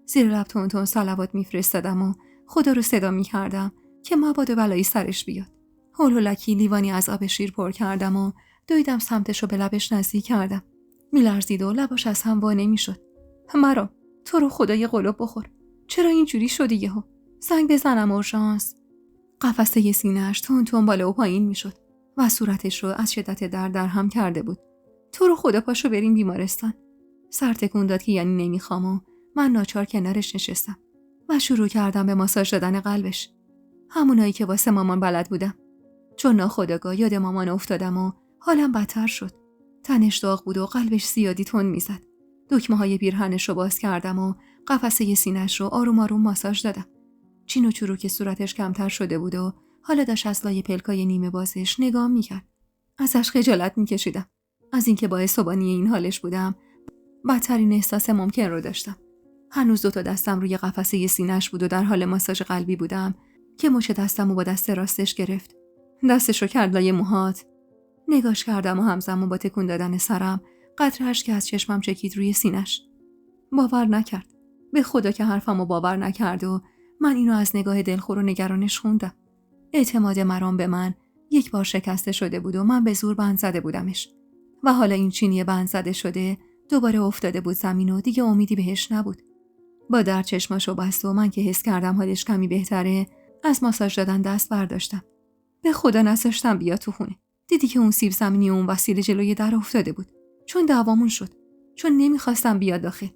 زیر لب تون صلوات میفرستادم و خدا رو صدا میکردم که مبادا بلایی سرش بیاد. هولولکی لیوانی از آب شیر پر کردم و دویدم سمتشو به لبش نزدیک کردم. میلرزید و لباش از هم وا نمیشد. مرام تو رو خدا یه قلوب بخور. چرا اینجوری شدی یهو؟ زنگ بزنم اورژانس. قفسه سینه‌اش تون بالا و پایین میشد و صورتش رو از شدت درد در هم کرده بود. تو رو خدا پاشو بریم بیمارستان. سر تکون داد که یعنی نمیخوام و من ناچار کنارش نشستم و شروع کردم به ماساژ دادن قلبش. همونایی که واسه مامان بلد بودم. چون ناخودآگاه یاد مامان افتادم و حالم بدتر شد. تنش داغ بود و قلبش زیادی تند میزد. دکمه‌های پیرهنش رو باز کردم و قفسه سینه‌اش رو آروم آروم ماساژ دادم. چین و چروک صورتش کمتر شده بود و حالا داشت از لای پلکای نیمه بازش نگاه میکرد. ازش خجالت میکشیدم. از اینکه باعث و بانی این حالش بودم بدترین احساس ممکن رو داشتم. هنوز 2 دستم روی قفسه سینه‌اش بود و در حال ماساژ قلبی بودم که مچ دستمو با دست راستش گرفت. دستش رو کرد لای موهات. نگاش کردم و همزمان با تکون دادن سرم قطره اشک که از چشمم چکید روی سینه‌اش. باور نکرد. به خدا که حرفمو باور نکرد و من اینو از نگاه دلخور و نگرانش خوندم. اعتماد مرام به من یک بار شکسته شده بود و من به زور بند زده بودمش. و حالا این چینی بند زده شده دوباره افتاده بود زمین و دیگه امیدی بهش نبود. با درد چشماشو بست و من که حس کردم حالش کمی بهتره از ماساژ دادن دست برداشتم. به خدا نذاشتم بیا تو خونه. دیدی که اون سیب زمینی اون وسیله جلوی در افتاده بود. چون دعوامون شد. چون نمیخواستم بیاد داخل.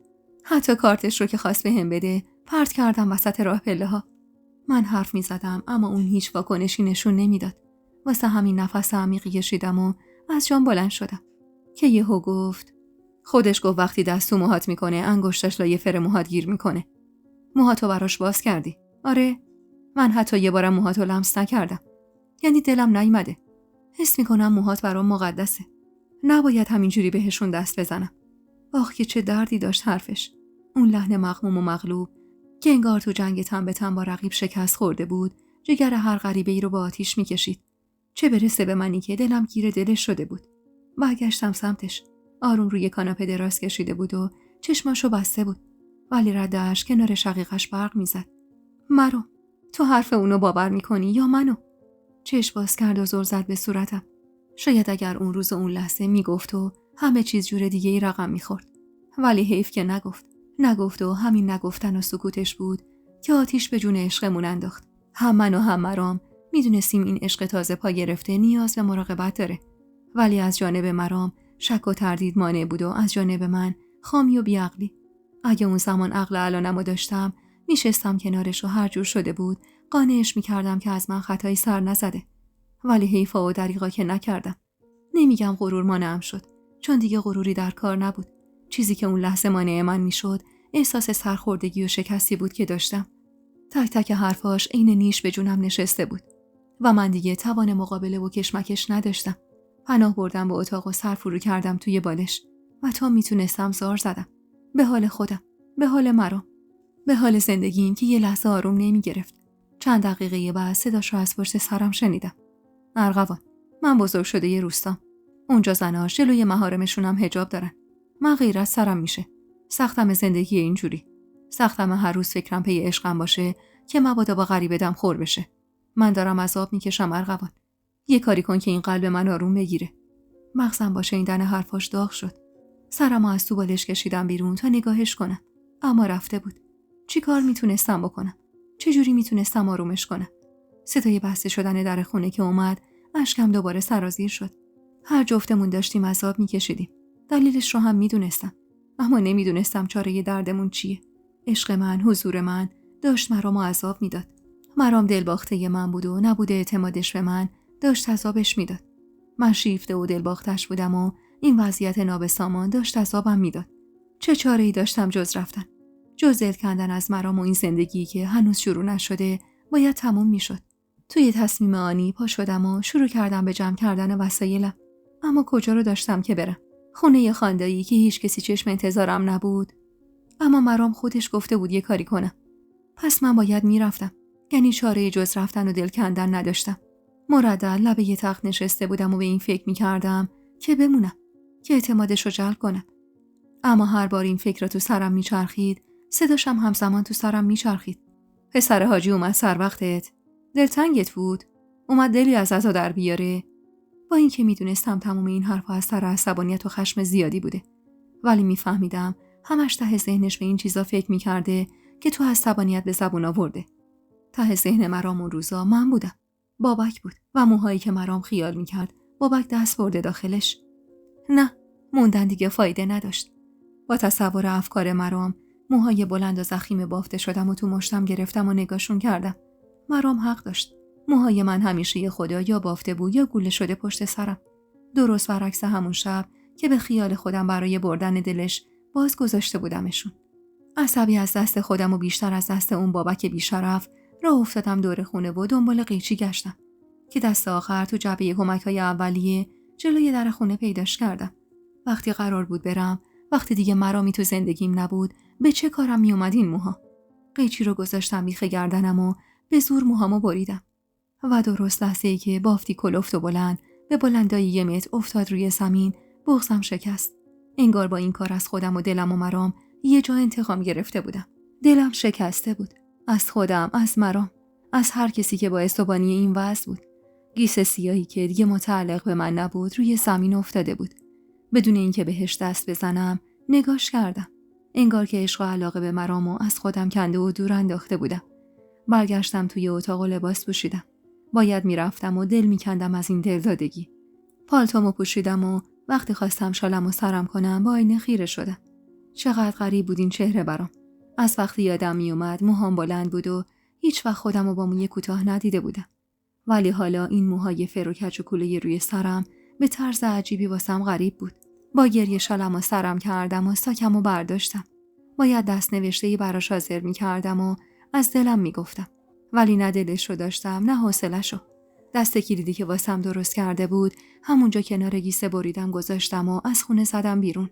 حتی کارتش رو که خواست بهم بده پرت کردم وسط راه پله‌ها. من حرف میزدم اما اون هیچ واکنشی نشون نمیداد. واسه همین نفس عمیقی کشیدم و از جام بلند شدم که یهو گفت خودش گفت وقتی دست تو موهات میکنه انگشتش لای فر موهات گیر میکنه. موهاتو براش باز کردی؟ آره. من حتی یه بارم موهاتو لمس نکردم. یعنی دلم نیامده. حس میکنم موهات برام مقدسه. نباید همینجوری بهشون دست بزنم. آخ که چه دردی داشت حرفش. اون لحن مغموم و مغلوب که انگار تو جنگ تن به تن با رقیب شکست خورده بود، جگر هر غریبه‌ای رو با آتیش میکشید. چه برسه به منی که دلم گیر دلش شده بود. برگشتم سمتش. آروم روی کاناپه دراز کشیده بود و چشماشو بسته بود. ولی ردش کنار شقیقش برق میزد. مرام، تو حرف اونو باور میکنی یا منو؟ چشم باز کرد و زل زد به صورتم. شاید اگر اون روز و اون لحظه میگفت و همه چیز جور دیگه ای رقم میخورد. ولی حیف که نگفت و همین نگفتن و سکوتش بود که آتیش به جون عشقمون انداخت. هم من و هم مرام میدونستیم این عشق تازه پا گرفته نیاز به مراقبت داره. ولی از جانب مرام شک و تردید مانع بود و از جانب من خامی و بیعقلی. اگه اون زمان عقل الانمو داشتم میشستم کنارش و هر جور شده بود قانعش میکردم که از من خطایی سر نزده. ولی حیفا و دریغا که نکردم. نمیگم غرور مانعم شد، چون دیگه غروری در کار نبود. چیزی که اون لحظه مانع من میشد احساس سرخوردگی و شکستی بود که داشتم. تک تک حرفاش عین نیش به جونم نشسته بود و من دیگه توان مقابله و کشمکش نداشتم. پناه بردم به اتاق و سر فرو کردم توی بالش و تا میتونستم زار زدم. به حال خودم، به حال مرام، به حال زندگیم که یه لحظه آروم نمیگرفت. چند دقیقه بعد صداش رو از پشت سرم شنیدم. ارغوان، من بزرگ شده یه روستام. اونجا زن‌ها جلوی محارمشون هم حجاب دارن. من غیر از سرم میشه. سختم زندگی اینجوری. سختم هر روز فکرم پی عشقم باشه که مبادا با غریبه دم خور بشه. من دارم عذاب میکشم ارغوان. یه کاری کن که این قلب من آروم بگیره. مغزم با شنیدن حرفاش داغ شد. سرمو از تو بالش کشیدم بیرون تا نگاهش کنم. اما رفته بود. چی کار میتونستم بکنم؟ چجوری میتونستم آرومش کنم؟ صدای بسته شدن در خونه که اومد، اشکم دوباره سرازیر شد. هر جفتمون داشتیم عذاب میکشیدیم. دلیلش رو هم میدونستم. اما نمیدونستم چاره دردمون چیه. عشق من، حضور من داشت مرام عذاب میداد. مرام دلباخته من بود و نبوده اعتمادش به من داشت عذابش میداد. من شیفته و دلباختش بودم و این وضعیت نابسامان داشت عذابم میداد. چه چاره‌ای داشتم جز رفتن؟ جز دل کندن از مرام و این زندگی که هنوز شروع نشده باید تموم میشد. توی تصمیم آنی پا شدم و شروع کردم به جمع کردن وسایلم. اما کجا رو داشتم که برم؟ خونه خاندایی که هیچ کسی چشم انتظارم نبود. اما مرام خودش گفته بود یه کاری کنم. پس من باید میرفتم. یعنی چاره جز رفتن و دل کندن نداشتم. مردد لب یه تخت نشسته بودم و به این فکر میکردم که بمونم، که اعتمادش رو جلب کنم. اما هر بار این فکر رو تو سرم میچرخید، صداشم همزمان تو سرم میچرخید. پسر حاجی اومد سر وقتت. دلتنگت بود. اومد دلی از عزا در بیاره. با اینکه میدونستم تمام این حرفا از سر عصبانیت و خشم زیادی بوده، ولی میفهمیدم همش ته ذهنش به این چیزا فکر میکرده که تو عصبانیت به زبون آورده. ته ذهن مرام اون روزا من بودم. بابک بود و موهایی که مرام خیال میکرد بابک دست برده داخلش. نه، موندن دیگه فایده نداشت. با تصور افکار مرام موهای بلند و ضخیم بافته شدم و تو مشتم گرفتم و نگاشون کردم. مرام حق داشت. موهای من همیشه یه خدا یا بافته بود یا گوله شده پشت سرم. درست برعکس همون شب که به خیال خودم برای بردن دلش باز گذاشته بودمشون. عصبی از دست خودم و بیشتر از دست اون بابک بیشرف راه افتادم دور خونه و دنبال قیچی گشتم که دست آخر تو جعبه کمک‌های اولیه جلوی در خونه پیداش کردم. وقتی قرار بود برم، وقتی دیگه مرامی تو زندگیم نبود، به چه کارم می اومد این موها؟ قیچی رو گذاشتم بیخ گردنم و به زور موهامو بریدم. و درست لحظه‌ای که بافتی کلفت و بلند به بلندایی 1 متر افتاد روی زمین، بغضم شکست. انگار با این کار از خودم و دلم و مرام یه جا انتقام گرفته بودم. دلم شکسته بود. از خودم، از مرام، از هر کسی که باعث بانی این وضع بود. گیس سیاهی که دیگه متعلق به من نبود روی زمین افتاده بود. بدون اینکه بهش دست بزنم نگاش کردم. انگار که عشق و علاقه به مرامو از خودم کنده و دور انداخته بودم. برگشتم توی اتاق و لباس پوشیدم. باید میرفتم و دل میکندم از این دلدادگی. پالتومو پوشیدم و وقتی خواستم شالمو سرم کنم با آینه خیره شدم. چقدر غریب بود این چهره برام. از وقتی یادم میومد موهام بلند بود و هیچ وقت خودمو با موی کوتاه ندیده بودم. ولی حالا این موهای فروکج و کوله روی سرم به طرز عجیبی واسم غریب بود. با گریه شالمو سرم کردم و ساکمو برداشتم. باید دست نوشته‌ای براش حاضر می‌کردم و از دلم میگفتم. ولی نه دلش رو داشتم نه حوصله‌شو. دست کلیدی که واسم درست کرده بود همونجا کنار گیسه بریدم گذاشتم و از خونه زدم بیرون.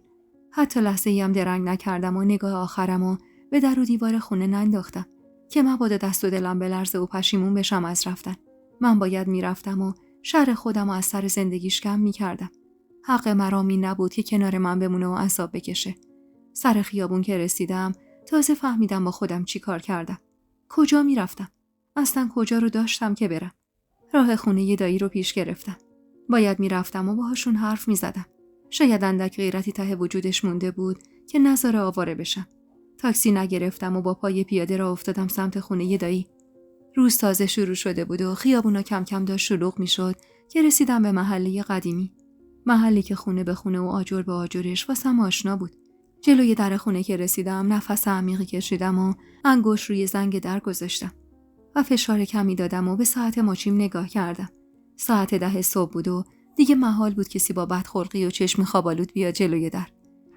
حتی لحظه‌ای هم درنگ نکردم و نگاه آخرمو به در و دیوار خونه ننداختم که مبادا دست و دلم بلرزه و پشیمون بشم از رفتن. من باید میرفتم و شر خودمو از سر زندگیش کم میکردم. حق مرامی نبود که کنار من بمونه و عذاب بکشه. سر خیابون که رسیدم تازه فهمیدم با خودم چی کار کردم. کجا میرفتم؟ اصلا کجا رو داشتم که برم؟ راه خونه یه دایی رو پیش گرفتم. باید میرفتم و باهاشون حرف میزدم. شاید اندک غیرتی ته وجودش مونده بود که نذاره آواره بشم. تاکسی نگرفتم و با پای پیاده راه افتادم سمت خونه یه دایی. روز تازه شروع شده بود و خیابونا کم کم داشت شلوغ میشد که رسیدم به محله قدیمی. محلی که خونه به خونه و آجر به آجرش واسم آشنا بود. جلوی در خونه که رسیدم نفس عمیقی کشیدم و انگشت روی زنگ در گذاشتم و فشار کمی دادم و به ساعت مچیم نگاه کردم. ساعت 10 صبح بود و دیگه محال بود کسی با بدخلقی و چشم خوابالود بیاد جلوی در.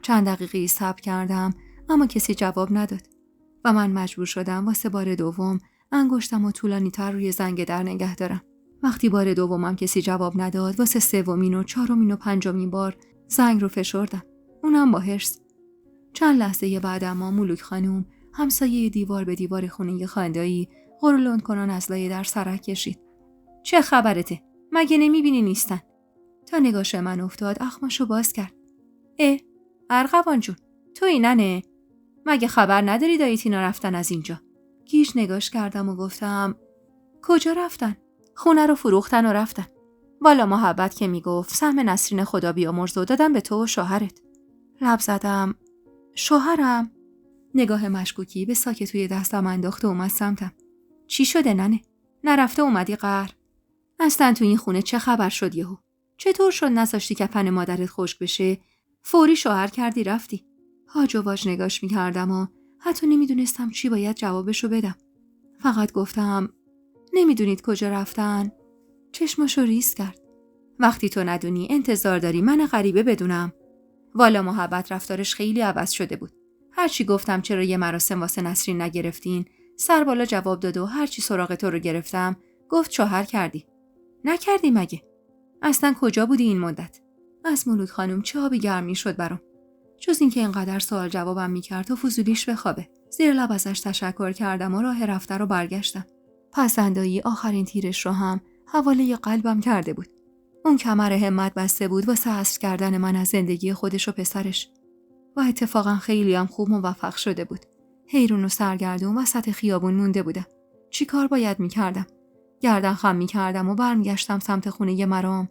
چند دقیقه صبر کردم اما کسی جواب نداد و من مجبور شدم واسه بار دوم انگشتم و طولانی‌تر روی زنگ در نگه دارم. وقتی بار دومم کسی جواب نداد واسه 3 و 4 و 5 بار زنگ رو فشردم. اونم با حرص. چند لحظه بعد اما ملوک خانوم همسایه دیوار به دیوار خونه خاندایی غرولند کنان از لای در سرک کشید. چه خبرته؟ مگه نمیبینی نیستن؟ تا نگاش من افتاد اخماشو باز کرد. ارغوان جون، تو ایننه؟ مگه خبر نداری دایی تینا رفتن از اینجا؟ گیج نگاش کردم و گفتم کجا رفتن؟ خونه رو فروختن و رفتن. والا محبت که میگفت سهم نسرین خدا بیامرز و دادم به تو و شوهرت. لب زدم شوهرم؟ نگاه مشکوکی به ساک توی دستم انداخت و اومد سمتم. چی شده ننه؟ نرفته اومدی قهر؟ اصلا تو این خونه چه خبر شد یهو؟ چطور شد نذاشتی کفن مادرت خشک بشه؟ فوری شوهر کردی رفتی؟ هاج و واج نگاش میکردم و حتی نمیدونستم چی باید جوابشو بدم. فقط گفتم نمیدونید کجا رفتن؟ چشماشو ریز کرد. وقتی تو ندونی انتظار داری من غریبه بدونم؟ والا محبت رفتارش خیلی عوض شده بود. هرچی گفتم چرا یه مراسم واسه نسرین نگرفتین، سر بالا جواب داد و هرچی سراغ تو رو گرفتم گفت شوهر کردی. نکردی مگه؟ اصلا کجا بودی این مدت؟ از مولود خانم چه آبی گرم میشد برام. جز اینکه اینقدر سوال جوابم میکرد و فضولیش بخوابه. زیر لب ازش تشکر کردم و راه رفته رو برگشتم. پسندایی آخرین تیرش رو هم حواله قلبم کرده بود. اون کمر همت بسته بود واسه حذف کردن من از زندگی خودش و پسرش. و اتفاقا خیلی هم خوب موفق شده بود. حیرون و سرگردون وسط خیابون مونده بودم. چی کار باید میکردم؟ گردن خم میکردم و برمیگشتم سمت خونه مرام.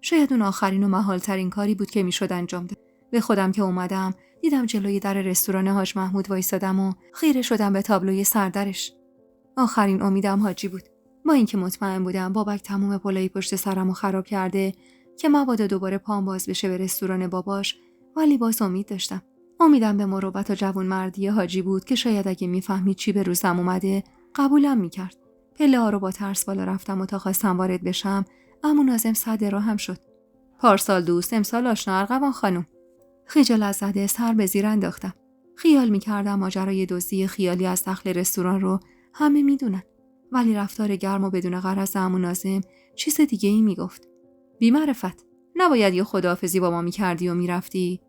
شاید اون آخرین و محالترین کاری بود که میشد انجام داد. به خودم که اومدم دیدم جلوی در رستوران حاج محمود وایسادم و خیره شدم به تابلوی سردرش. آخرین امیدم حاجی بود. با اینکه مطمئن بودم بابک تموم پلای پشت سرمو خراب کرده که مبادا دوباره پام باز بشه به رستوران باباش، ولی باز امید داشتم. امیدم به مروت و جوانمردی حاجی بود که شاید اگه میفهمید چی به روزم اومده قبولم میکرد. پله ها رو با ترس بالا رفتم و تا خواستم وارد بشم عمو ناظم صد راهم شد. پارسال دوست، امسال آشنا ارغوان خانم. خجالت زده سر به زیر انداختم. خیال میکردم ماجرای دزدی خیالی از داخل رستوران رو همه میدونن، ولی رفتار گرم و بدون غرض عمو ناظم چیز دیگه ای میگفت. بی معرفت، نباید یه خداحافظی با ما میکردی و میرفتی؟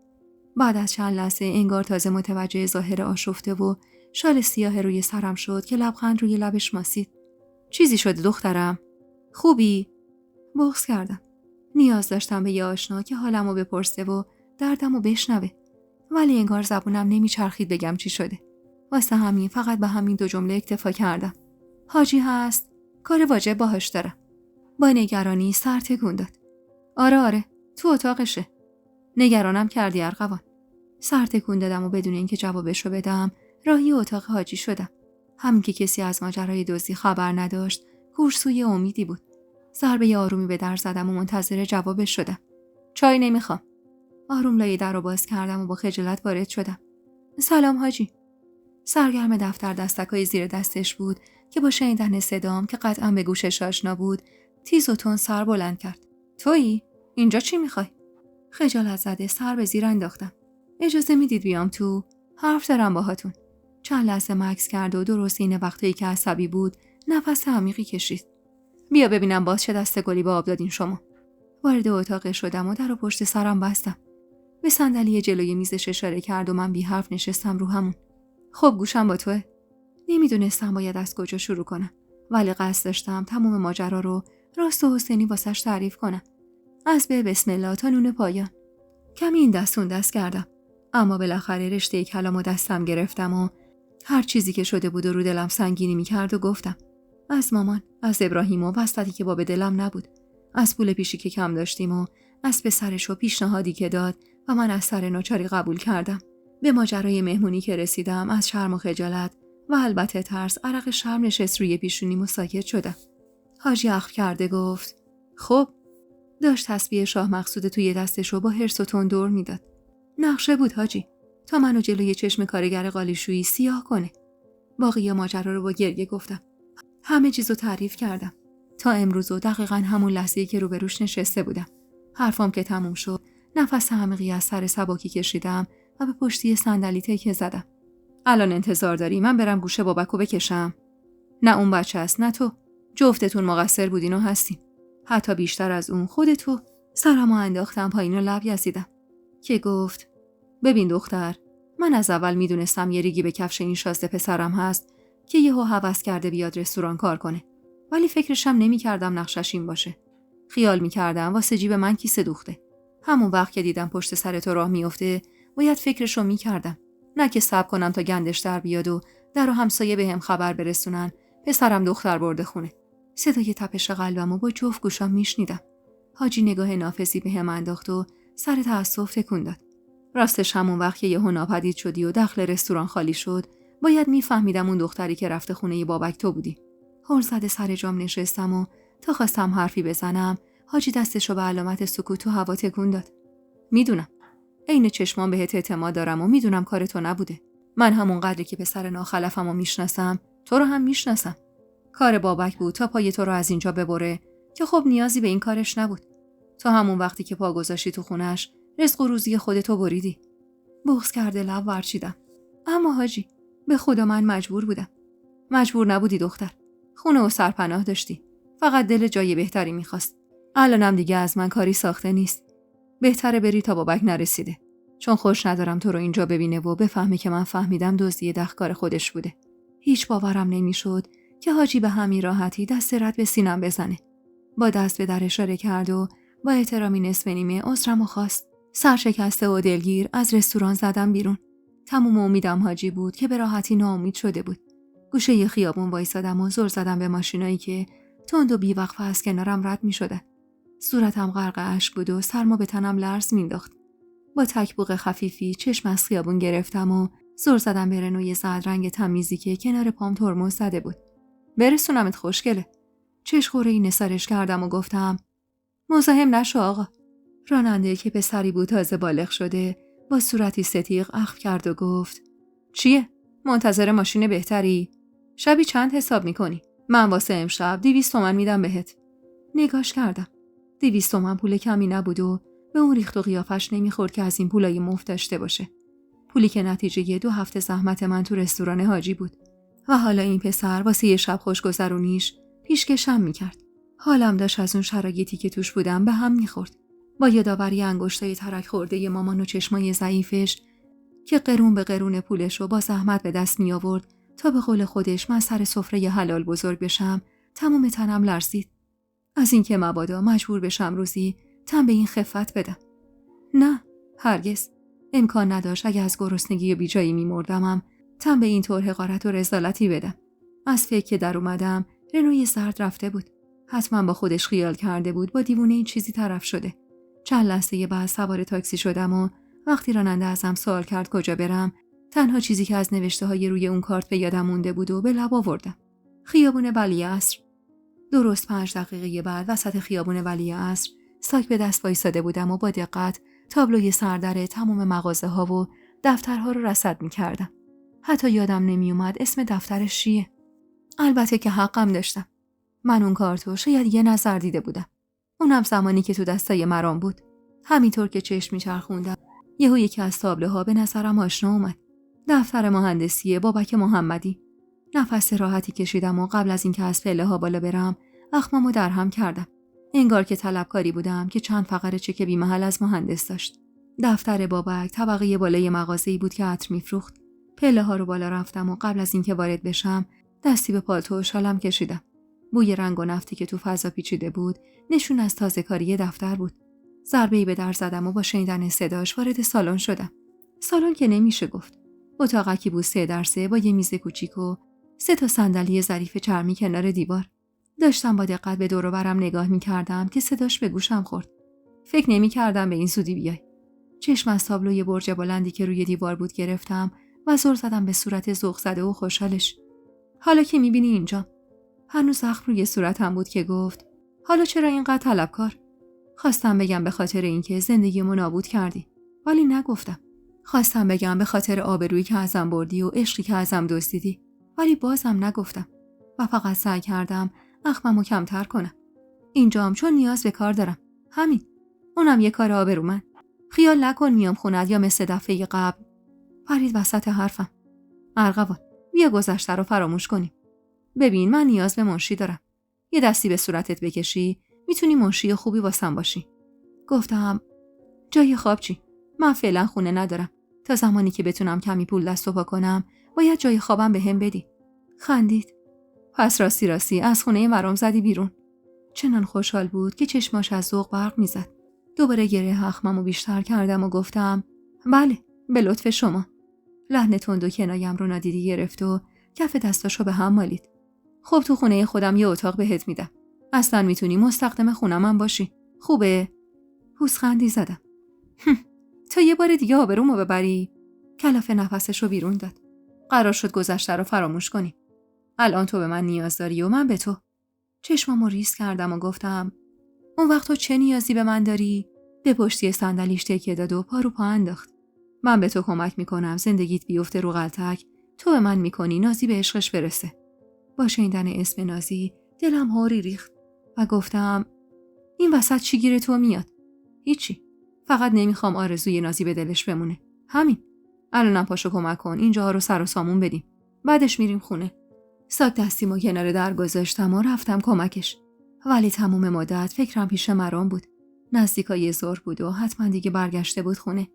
بعد از چند لحظه انگار تازه متوجه ظاهر آشفته و شال سیاه روی سرم شد که لبخند روی لبش ماسید. چیزی شده دخترم؟ خوبی؟ بغض کردم. نیاز داشتم به یه آشنا که حالمو بپرسه و دردمو بشنوه، ولی انگار زبونم نمیچرخید بگم چی شده. واسه همین فقط به همین 2 جمله اکتفا کردم. حاجی هست؟ کار واجب باهاش دارم. با نگرانی سر تکون داد. آره تو اتاقشه. نگرانم کردی ارغوان. سر تکون دادم و بدون اینکه جوابشو بدم راهی اتاق حاجی شدم. همین که کسی از ماجرای دزدی خبر نداشت، کورسوی امیدی بود. ضربه آرومی به در زدم و منتظر جوابش شدم. چای نمیخوام. آروم لای در رو باز کردم و با خجالت وارد شدم. سلام حاجی. سرگرم دفتر دستکای زیر دستش بود که با شنیدن صدام که قطعا به گوشش آشنا بود تیز و تند سر بلند کرد. تویی؟ اینجا چی میخوای؟ خجالت زده سر به زیر انداختم. اجازه میدید بیام تو؟ حرف دارم باهاتون. چند لحظه مکث کرد و درست این وقتی که عصبی بود نفس عمیقی کشید. بیا ببینم باز چه دسته گلی به آب دادین شما. وارد اتاق شدم و در رو پشت سرم بستم. به صندلی جلوی میزش اشاره کرد و من بی حرف نشستم رو همون. خب گوشم با توه. نمیدونستم باید از کجا شروع کنم، ولی قصد داشتم تمام ماجرا رو راست و حسینی واسش تعریف کنم. از به بسم الله تا نون پایان. کمی این دست اون دست کردم، اما بالاخره رشته کلامو دستم گرفتم و هر چیزی که شده بود و رو دلم سنگینی میکرد و گفتم. از مامان، از ابراهیم و وسطی که باب دلم نبود، از پول پیشی که کم داشتیم و از پسرش و پیشنهادی که داد و من از سر ناچاری قبول کردم. به ماجرای مهمونی که رسیدم از شرم و خجالت و البته ترس عرق شرم نشست روی پیشونیم و ساکت شدم. حاجی اخم کرده گفت خب. داشت تسبیح شاه مقصود توی دستشو با حرص و تند دور میداد. نقشه بود حاجی، تا منو جلوی چشم کارگر قالیشویی سیاه کنه. باقی ماجرا رو با گریه گفتم. همه چیزو تعریف کردم تا امروز و دقیقاً همون لحظه‌ای که روبروش نشسته بودم. حرفام که تموم شد، نفس عمیقی از سر سبکی کشیدم و به پشتی صندلی تکیه زدم. الان انتظار داری من برم گوشه بابکو بکشم؟ نه اون بچه است نه تو. جفتتون مقصر بودین و هستین. حتی بیشتر از اون خودتو. سرمو انداختم پایین و لب یزیدم که گفت ببین دختر، من از اول میدونستم یه ریگی به کفش این شازده پسرم هست که یهو هوس کرده بیاد رستوران کار کنه، ولی فکرشم نمی‌کردم نقشش این باشه. خیال می‌کردم واسه جیب من کیسه دوخته. همون وقت که دیدم پشت سر تو راه میفته باید فکرشو می‌کردم، نه که صبر کنم تا گندش در بیاد و در و همسایه بهم خبر برسونن پسرم دختر برده خونه. صدای تپش قلبمو با جفت گوشام میشنیدم. حاجی نگاه نافذی بهم انداخت و سر تأسف تکون داد. راستش همون وقت که یهو ناپدید شدی و داخل رستوران خالی شد، باید میفهمیدم اون دختری که رفته خونه بابک تو بودی. هول زده سر جام نشستم و تا خواستم حرفی بزنم، حاجی دستشو به علامت سکوت و هوا تکون داد. میدونم. عین چشمان بهت اعتماد دارم و میدونم کار تو نبوده. من همون قدری که پسر ناخلفمو میشناسم، تو رو هم میشناسم. کار بابک بود تا پای تو رو از اینجا ببره که خب نیازی به این کارش نبود. تو همون وقتی که پا گذاشتی تو خونش، رزق و روزی خودتو بریدی. بغض کرده لب ورچیدم. اما حاجی، به خدا من مجبور بودم. مجبور نبودی دختر. خونه و سرپناه داشتی. فقط دل جای بهتری میخواست. الانم دیگه از من کاری ساخته نیست. بهتره بری تا بابک نرسیده. چون خوش ندارم تو رو اینجا ببینه و بفهمه که من فهمیدم دزدی دخکار خودش بوده. هیچ باورم نمیشد که حاجی به همین راحتی دست رد به سینم بزنه. با دست به در اشاره کرد و با احترامی نصف نیمه عذرمو خواست. سرشکسته و دلگیر از رستوران زدم بیرون. تموم امیدم حاجی بود که به راحتی ناامید شده بود. گوشه ی خیابون وایسادم و زل زدم به ماشینایی که تند و بیوقفه از کنارم رد می‌شدن. صورتم غرق اشک بود و سرما به تنم لرز مینداخت. با تکبوق خفیفی چشم از خیابون گرفتم و زل زدم به رنوی زرد رنگ تمیزی که کنار پام ترمز زده بود. برسونمت خوشگله. چشخوره‌ای نثارش کردم و گفتم مزاحم نشو آقا. راننده که پسری بود تازه بالغ شده با صورتی ستیغ اخم کرد و گفت چیه؟ منتظر ماشین بهتری؟ شبی چند حساب میکنی؟ من واسه امشب 200 تومن میدم بهت. نگاش کردم. 200 تومن پول کمی نبود و به اون ریخت و قیافش نمیخورد که از این پولای مفت داشته باشه. پولی که نتیجه 2 هفته زحمت من تو رستوران حاجی بود. و حالا این پسر واسه یه شب خوشگذرونیش پیشکشم میکرد. حالم داشت از اون شرایطی که توش بودم به هم میخورد. با یادآوری انگشتای ترک خورده مامان و چشمای ضعیفش که قرون به قرون پولش رو با زحمت به دست می آورد تا به قول خودش من سر سفره حلال بزرگ بشم، تمام تنم لرزید. از اینکه مبادا مجبور بشم روزی تن به این خفت بدم. نه، هرگز. امکان نداشت اگه از گرسنگی و بیجایی می مردمم تن به این طور حقارت و رذالتی بدم. از فکر که در اومدم رنوی زرد رفته بود. حتما با خودش خیال کرده بود با دیوونه این چیزی طرف شده. چند لحظه بعد سوار تاکسی شدم و وقتی راننده ازم سوال کرد کجا برم، تنها چیزی که از نوشته‌های روی اون کارت به یادم مونده بود و به لب آوردم. خیابون ولیعصر. درست 5 دقیقه بعد وسط خیابون ولیعصر ساک به دست وایساده بودم و با دقت تابلوی سردر تمام مغازه‌ها و دفترها رو رصد می‌کردم. حتی یادم نمیومد اسم دفترش چیه. البته که حقم داشتم. من اون کارتو شاید یه نظر دیده بودم. اونم زمانی که تو دستای مرام بود. همینطور که چشم میچرخوندم یهو یکی از تابلوها به نظرم آشنا اومد. دفتر مهندسی بابک محمدی. نفس راحتی کشیدم و قبل از اینکه از پله ها بالا برم اخمامو درهم کردم. انگار که طلبکاری بودم که چند فقره چک بی محل از مهندس داشت. دفتر بابک طبقه بالای مغازه‌ای بود که عطر میفروخت. پله ها رو بالا رفتم و قبل از اینکه وارد بشم دستی به پالتو و شالم کشیدم. بوی رنگ و نفتی که تو فضا پیچیده بود نشون از تازه‌کاری دفتر بود. ضربه‌ای به در زدم و با شنیدن صداش وارد سالن شدم. سالن که نمیشه گفت. اتاقکی بود 3x3 با یه میز کوچیک و 3 تا صندلی ظریف چرمی کنار دیوار. داشتم با دقت به دور و برم نگاه می‌کردم که صداش به گوشم خورد. فکر نمی‌کردم به این زودی بیای. چشم از تابلوی برج بلندی که روی دیوار بود گرفتم و زل زدم به صورت ذوق زده و خوشحالش. حالا که می‌بینی اینجا. هنوز زخم روی صورتم بود که گفت حالا چرا اینقدر طلبکار؟ خواستم بگم به خاطر اینکه زندگیمو نابود کردی، ولی نگفتم. خواستم بگم به خاطر آبرویی که ازم بردی و عشقی که ازم دزدیدی، ولی بازم نگفتم و فقط سعی کردم اخممو کمتر کنم. اینجام چون نیاز به کار دارم. همین. اونم یه کار آبرومند. خیال نکن میام خونت یا مثل دفعه قبل. پرید وسط حرفم. ارغوان، بیا گذشته رو فراموش کنیم. ببین من نیاز به منشی دارم. یه دستی به صورتت بکشی میتونی منشی خوبی واسم باشی. گفتم جای خواب چی؟ من فعلا خونه ندارم. تا زمانی که بتونم کمی پول دست و پا کنم باید جای خوابم بهم بدی. خندید. پس راستی از خونه مرام زدی بیرون. چنان خوشحال بود که چشماش از ذوق برق میزد. دوباره گره اخممو بیشتر کردم و گفتم بله به لطف شما. لحن تند و کنایم رو نادیده گرفت و کف دستاشو به هم مالید. خب تو خونه خودم یه اتاق بهت میدم. اصلا میتونی مستخدم خونمم باشی. خوبه؟ پوزخندی زدم. تا یه بار دیگه آبرومو ببری. کلافه نفسشو بیرون داد. قرار شد گذشته رو فراموش کنی. الان تو به من نیاز داری و من به تو. چشمامو ریز کردم و گفتم اون وقت تو چه نیازی به من داری؟ به پشتی صندلیش تکیه داد و پا رو پا انداخت. من به تو کمک میکنم زندگیت بیفته رو غلطک. تو به من میکنی نازی به عشقش برسه. با شنیدن اسم نازی دلم هوری ریخت و گفتم این وسط چی گیره تو میاد؟ هیچی. فقط نمیخوام آرزوی نازی به دلش بمونه. همین. الانم پاشو کمک کن اینجاها رو سر و سامون بدیم. بعدش میریم خونه. ساک دستیمو کنار در گذاشتم و رفتم کمکش. ولی تموم مدت فکرم پیش مرام بود. نزدیکای ظهر بود و حتما دیگه برگشته بود خونه.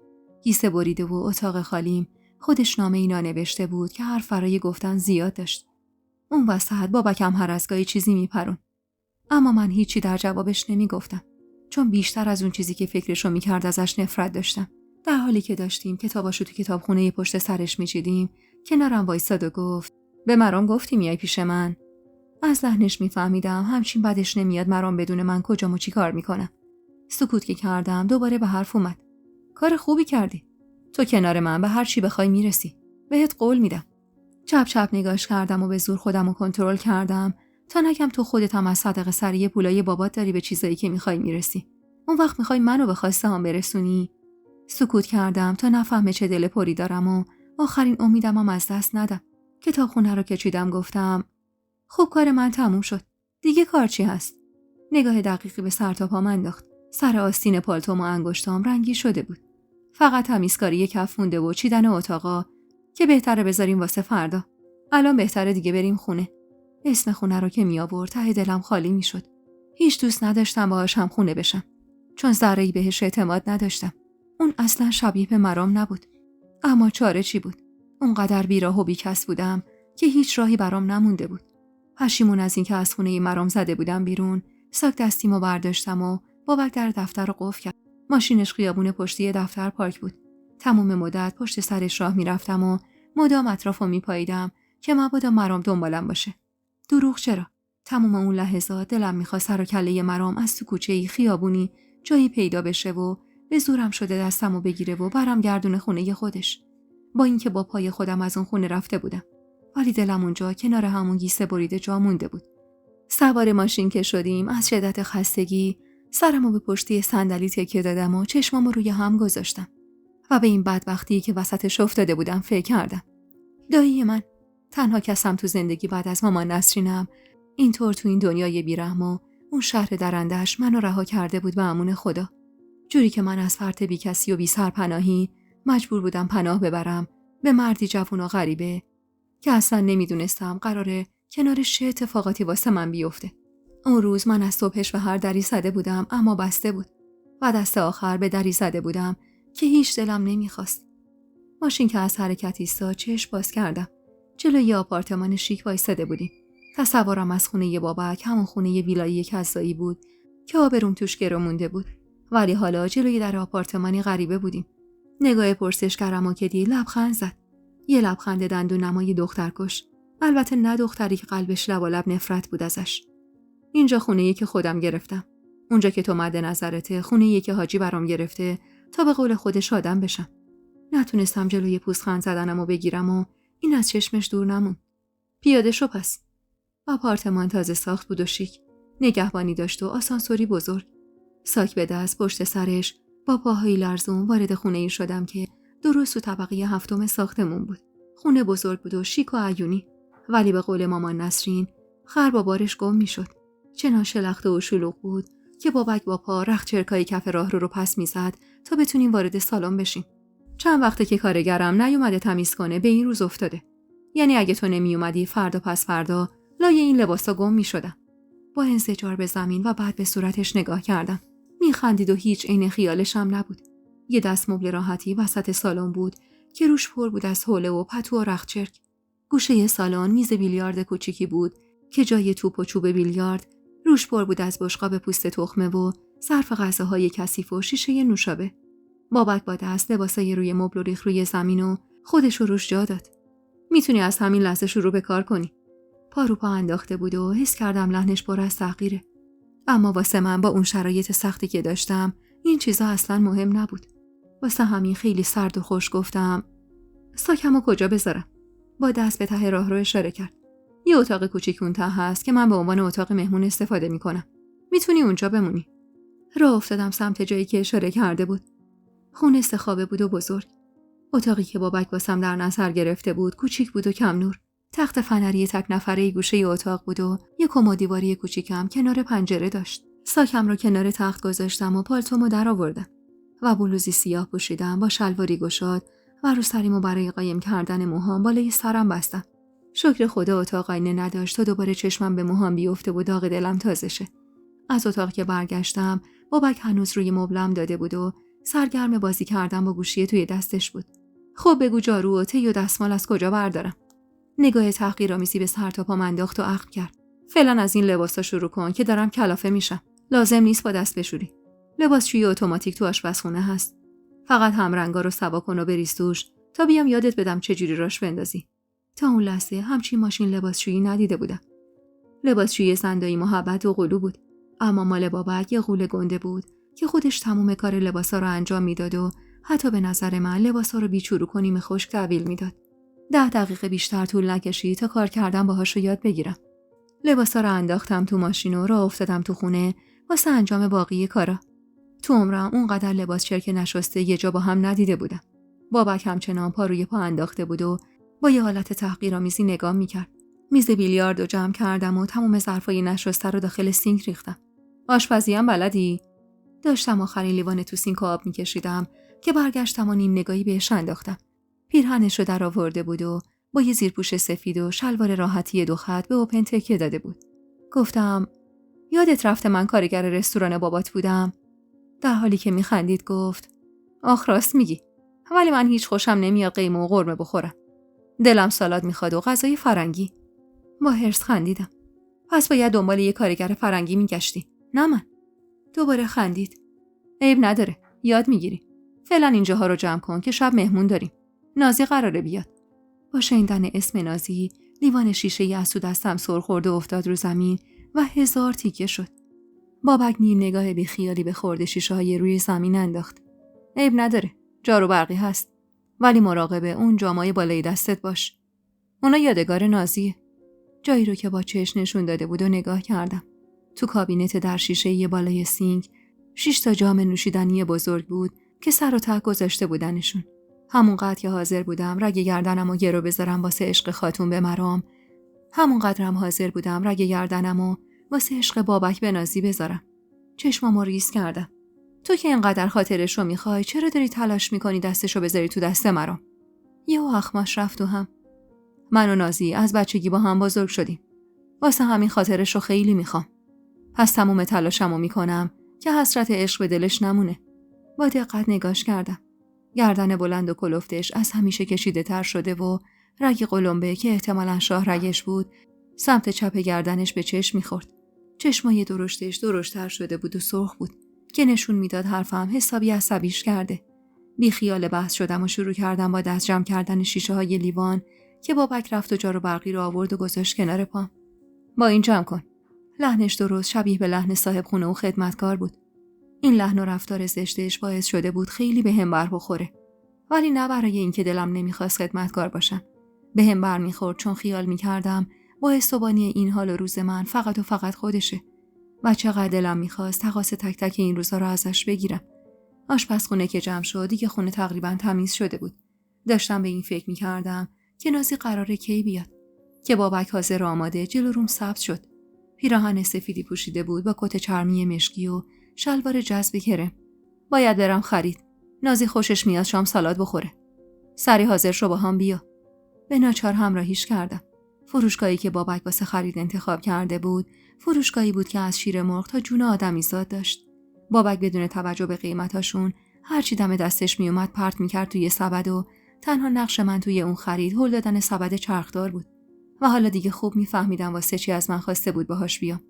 کیسه بریده و اتاق خالیم. خودش نامه اینا نوشته بود که حرف برای گفتن زیاد داشت. اون وسط بابکم هر از گاهی چیزی میپرون. اما من هیچی در جوابش نمیگفتم. چون بیشتر از اون چیزی که فکرشو میکرد ازش نفرت داشتم. در حالی که داشتیم کتاباشو تو کتابخونه پشت سرش میچیدیم، کنارم وایساد و گفت: به مرام گفتی میای پیش من؟ از لحنش میفهمیدم همچین بدش نمیاد مرام بدون من کجام و چی کار میکنم. سکوت که کردم دوباره به حرف اومد: کار خوبی کردی. تو کنار من به هر چی بخوای میرسی. بهت قول میدم. چپ چپ نگاش کردم و به زور خودمو کنترل کردم تا نگم تو خودت هم از صدقه سری پولای بابات داری به چیزایی که میخوای میرسی. اون وقت میخوای منو به خواسته هم برسونی؟ سکوت کردم تا نفهمه چه دل پری دارم و آخرین امیدم هم از دست ندم. کتابخونه رو که چیدم گفتم: خب کار من تموم شد. دیگه کار چی هست؟ نگاه دقیقی به سر تا پام انداخت. سر آستین پالتوم و انگشتام رنگی شده بود. فقط تمیزکاری کف مونده و چیدن اتاقا که بهتره بذاریم واسه فردا. الان بهتره دیگه بریم خونه. اسم خونه رو که می آورد ته دلم خالی می شد. هیچ دوست نداشتم باهاش هم خونه بشم. چون ذره‌ای بهش اعتماد نداشتم. اون اصلا شبیه به مرام نبود. اما چاره چی بود؟ اونقدر بیراه و بیکس بودم که هیچ راهی برام نمونده بود. پشیمون از اینکه از خونه مرام زده بودم بیرون، ساک دستیمو برداشتم و بابک در دفتر رو قفل کرد. ماشینش خیابون پشتی دفتر پارک بود. تمام مدت پشت سرش راه میرفتم و مدام اطرافو میپاییدم که مبادا مرام دنبالم باشه. دروغ چرا؟ تمام اون لحظات دلم میخواست سر و کله مرام از تو کوچه‌ای خیابونی جایی پیدا بشه و به زورم شده دستمو بگیره و برم گردون خونه خودش. با اینکه با پای خودم از اون خونه رفته بودم، ولی دلم اونجا کنار همون گیسه بریده جا مونده بود. سوار ماشین که شدیم از شدت خستگی سرمو به پشتی صندلی تکیه دادم و چشمامو روی هم گذاشتم و به این بدبختی که وسطش افتاده بودم فکر کردم. دایی من، تنها کسم تو زندگی بعد از مامان نسرینم، اینطور تو این دنیای بیرحم و اون شهر درنده‌اش منو رها کرده بود به امون خدا. جوری که من از فرط بیکسی و بی سرپناهی مجبور بودم پناه ببرم به مردی جوون و غریبه که اصلا نمیدونستم قراره کنارش چه اتفاقاتی واسه من بیفته. اون روز من از صبحش به هر دری زده بودم اما بسته بود و دست آخر به دری زده بودم که هیچ دلم نمیخواست. ماشین که از حرکت ایستاد چشم باز کردم. جلوی یه آپارتمان شیک وایساده بودیم. تصورم از خونه بابک همون خونه ویلایی کسایی بود که آبروم توش گرو مونده بود. ولی حالا جلوی در آپارتمانی غریبه بودیم. نگاه پرسشگرم و که دید لبخند زد. یه لبخند دندونمای دخترکش. البته نه دختری که قلبش لبالب نفرت بود ازش. اینجا خونه‌ای که خودم گرفتم. اونجا که تو مد نظرته خونه‌ای که حاجی برام گرفته تا به قول خودش آدم بشم. نتونستم جلوی پوزخند زدنمو بگیرم و این از چشمش دور نمون. پیاده شو پس. آپارتمان تازه ساخت بود و شیک. نگهبانی داشت و آسانسوری بزرگ. ساک به دست پشت سرش با پاهایی لرزون وارد خونه‌ای شدم که درست تو طبقه 7 ساختمون بود. خونه بزرگ بود و شیک و عیونی، ولی به قول مامان نسرین خر با بارش گم میشد. چنان شلخته و شلوغ بود که بابک با پا رخت چرکای کف راه رو پس میزد تا بتونیم وارد سالن بشیم. چند وقته که کارگرم نیومده تمیز کنه به این روز افتاده. یعنی اگه تو نمیومدی فردا پس فردا لای این لباسا گم میشدم. با انزجار به زمین و بعد به صورتش نگاه کردم. میخندید و هیچ عین خیالش هم نبود. یه دست مبل راحتی وسط سالن بود که روش پر بود از حوله و پتو و رخت چرک. گوشه سالن میز بیلیارد کوچیکی بود که جای توپ و چوب بیلیارد روش پر بود از بشقاب پوست تخمه و ظرف غذاهای کثیف و شیشه نوشابه. بابک با دست لباسای روی مبل ریخت روی زمین و خودش رو روش جا داد. میتونی از همین لحظه شروع به کار کنی. پا رو پا انداخته بود و حس کردم لحنش پر از تحقیره. اما واسه من با اون شرایط سختی که داشتم این چیزا اصلا مهم نبود. واسه همین خیلی سرد و خوش گفتم: ساکمو کجا بذارم؟ با دست به ته راهرو اشاره کرد. یه اتاق کوچیک اون ته هست که من به عنوان اتاق مهمون استفاده میکنم. میتونی اونجا بمونی. راه افتادم سمت جایی که اشاره کرده بود. خونه سه خوابه بود و بزرگ. اتاقی که بابک واسم در نظر گرفته بود کوچیک بود و کم نور. تخت فنری تک نفره گوشه اتاق بود و یه کمد دیواری کوچیکم کنار پنجره داشت. ساکم رو کنار تخت گذاشتم و پالتومو در آوردم و بلوزی سیاه پوشیدم با شلواری گشاد و رو سریمو برای قایم کردن موهام بالای سرم بستم. شکر خدا اتاق آینه نداشت تا دوباره چشمم به موهام بیفته و داغ دلم تازه شه. از اتاق که برگشتم بابک هنوز روی مبلم داده بود و سرگرم بازی کردن با گوشی توی دستش بود. خب بگو جارو و تی و دستمال از کجا بردارم؟ نگاه تحقیرآمیزی به سر تا پام انداخت و اخم کرد. فعلا از این لباسا شروع کن که دارم کلافه میشم. لازم نیست با دست بشوری. لباسشویی اتوماتیک تو آشپزخونه هست. فقط همرنگا رو سوا کن و بریز توش تا بیام یادت بدم چجوری راش بندازی. تا اون لحظه همچین ماشین لباسشویی ندیده بودم. لباسشویی زندایی محبت و قلو بود، اما مال بابک یه غول گنده بود که خودش تموم کار لباسا رو انجام میداد و حتی به نظر من لباسا رو بیچورو و نیمه خشک تحویل میداد. 10 دقیقه بیشتر طول نکشید تا کار کردن باهاش رو یاد بگیرم. لباسا رو انداختم تو ماشین و راه افتادم تو خونه واسه انجام باقی کارا. تو عمرم اونقدر لباس چرک نشسته یه جا با هم ندیده بودم. بابک همچنان پا روی پا انداخته بود و با یه حالت تحقیرآمیزی نگاه میکرد. میز بیلیارد رو جمع کردم و تمام ظرفای نشسته رو داخل سینک ریختم. آشپزی هم بلدی؟ داشتم آخرین لیوان تو سینک آب میکشیدم که برگشتم و نیم نگاهی بهش انداختم. پیرهنش رو در آورده بود و با یه زیرپوش سفید و شلوار راحتی 2 خط به اوپن تکیه داده بود. گفتم یادت رفته من کارگر رستوران بابات بودم؟ در حالی که میخندید گفت آخ راست میگی، ولی من هیچ خوشم نمیاد قیمه و قرمه بخورم. دلم سالاد میخواد و غذای فرنگی. با حرص خندیدم. پس باید دنبال یه کارگر فرنگی میگشتی، نه من. دوباره خندید. عیب نداره، یاد میگیری. فعلا اینجاها رو جمع کن که شب مهمون داریم. نازی قراره بیاد. با شنیدن اسم نازی لیوان شیشه‌ای از تو دستم سر خورد و افتاد رو زمین و 1000 تیکه شد. بابک نیم نگاه بیخیالی به خورده شیشه‌های روی زمین انداخت. عیب نداره، جارو برقی هست. ولی مراقب اون جامای بالای دستت باش. اونا یادگار نازیه. جایی رو که با چشم نشون داده بود و نگاه کردم. تو کابینت در شیشه‌ای بالای سینک 6 تا جام نوشیدنی بزرگ بود که سر و ته گذاشته بودنشون. همونقدر که حاضر بودم رگ گردنمو گرو بذارم واسه عشق خاتون به مرام، همونقدرم حاضر بودم رگ گردنمو واسه عشق بابک به نازی بذارم. چشمامو ریز کردم. تو که اینقدر خاطرشو میخوای چرا داری تلاش میکنی دستشو بذاری تو دست مرام؟ یهو اخماش رفت و هم. من و نازی از بچگی با هم بزرگ شدیم. واسه همین خاطرشو خیلی میخوام. پس تموم تلاشمو میکنم که حسرت عشق به دلش نمونه. با دقت نگاش کردم. گردن بلند و کلفتش از همیشه کشیده تر شده و رگ قلمبه که احتمالاً شاه رگش بود سمت چپ گردنش به چشم میخورد. چشمای درشتش درشتر شده بود و سرخ بود که نشون میداد حرفم حسابی عصبیش کرده. بی خیال بحث شدم و شروع کردم با دست جمع کردن شیشه های لیوان که بابک رفت و جارو برقی رو آورد و گذاشت کنار پام. با این جمع کن. لحنش درست شبیه به لحن صاحب خونه و خدمتکار بود. این لحن و رفتار زشتش باعث شده بود خیلی بهم بر بخوره. ولی نه برای اینکه دلم نمیخواست خدمتکار باشم. بهم بر میخورد چون خیال میکردم با استوبانی این حال و روز من فقط و فقط خودشه. و چقدر دلم میخواست تقاص تک تک این روزا رو ازش بگیرم. آشپزخونه که جمع شد دیگه خونه تقریبا تمیز شده بود. داشتم به این فکر میکردم که نازی قراره کی بیاد. که بابک حاضر آماده جلو روم سبز شد. پیراهن سفیدی پوشیده بود با کت چرمی مشکی و شلوار جذب کرم. باید برم خرید. نازی خوشش میاد شام سالاد بخوره. سری حاضر شو با هم بیا. به ناچار همراهیش کردم. فروشگاهی که بابک واسه خرید انتخاب کرده بود، فروشگاهی بود که از شیر مرغ تا جون آدمیزاد داشت. بابک بدون توجه به قیمتاشون هر چی دم دستش میومد پرت میکرد توی سبد و تنها نقش من توی اون خرید هل دادن سبد چرخدار بود. و حالا دیگه خوب میفهمیدم واسه چی از من خواسته بود باهاش بیام.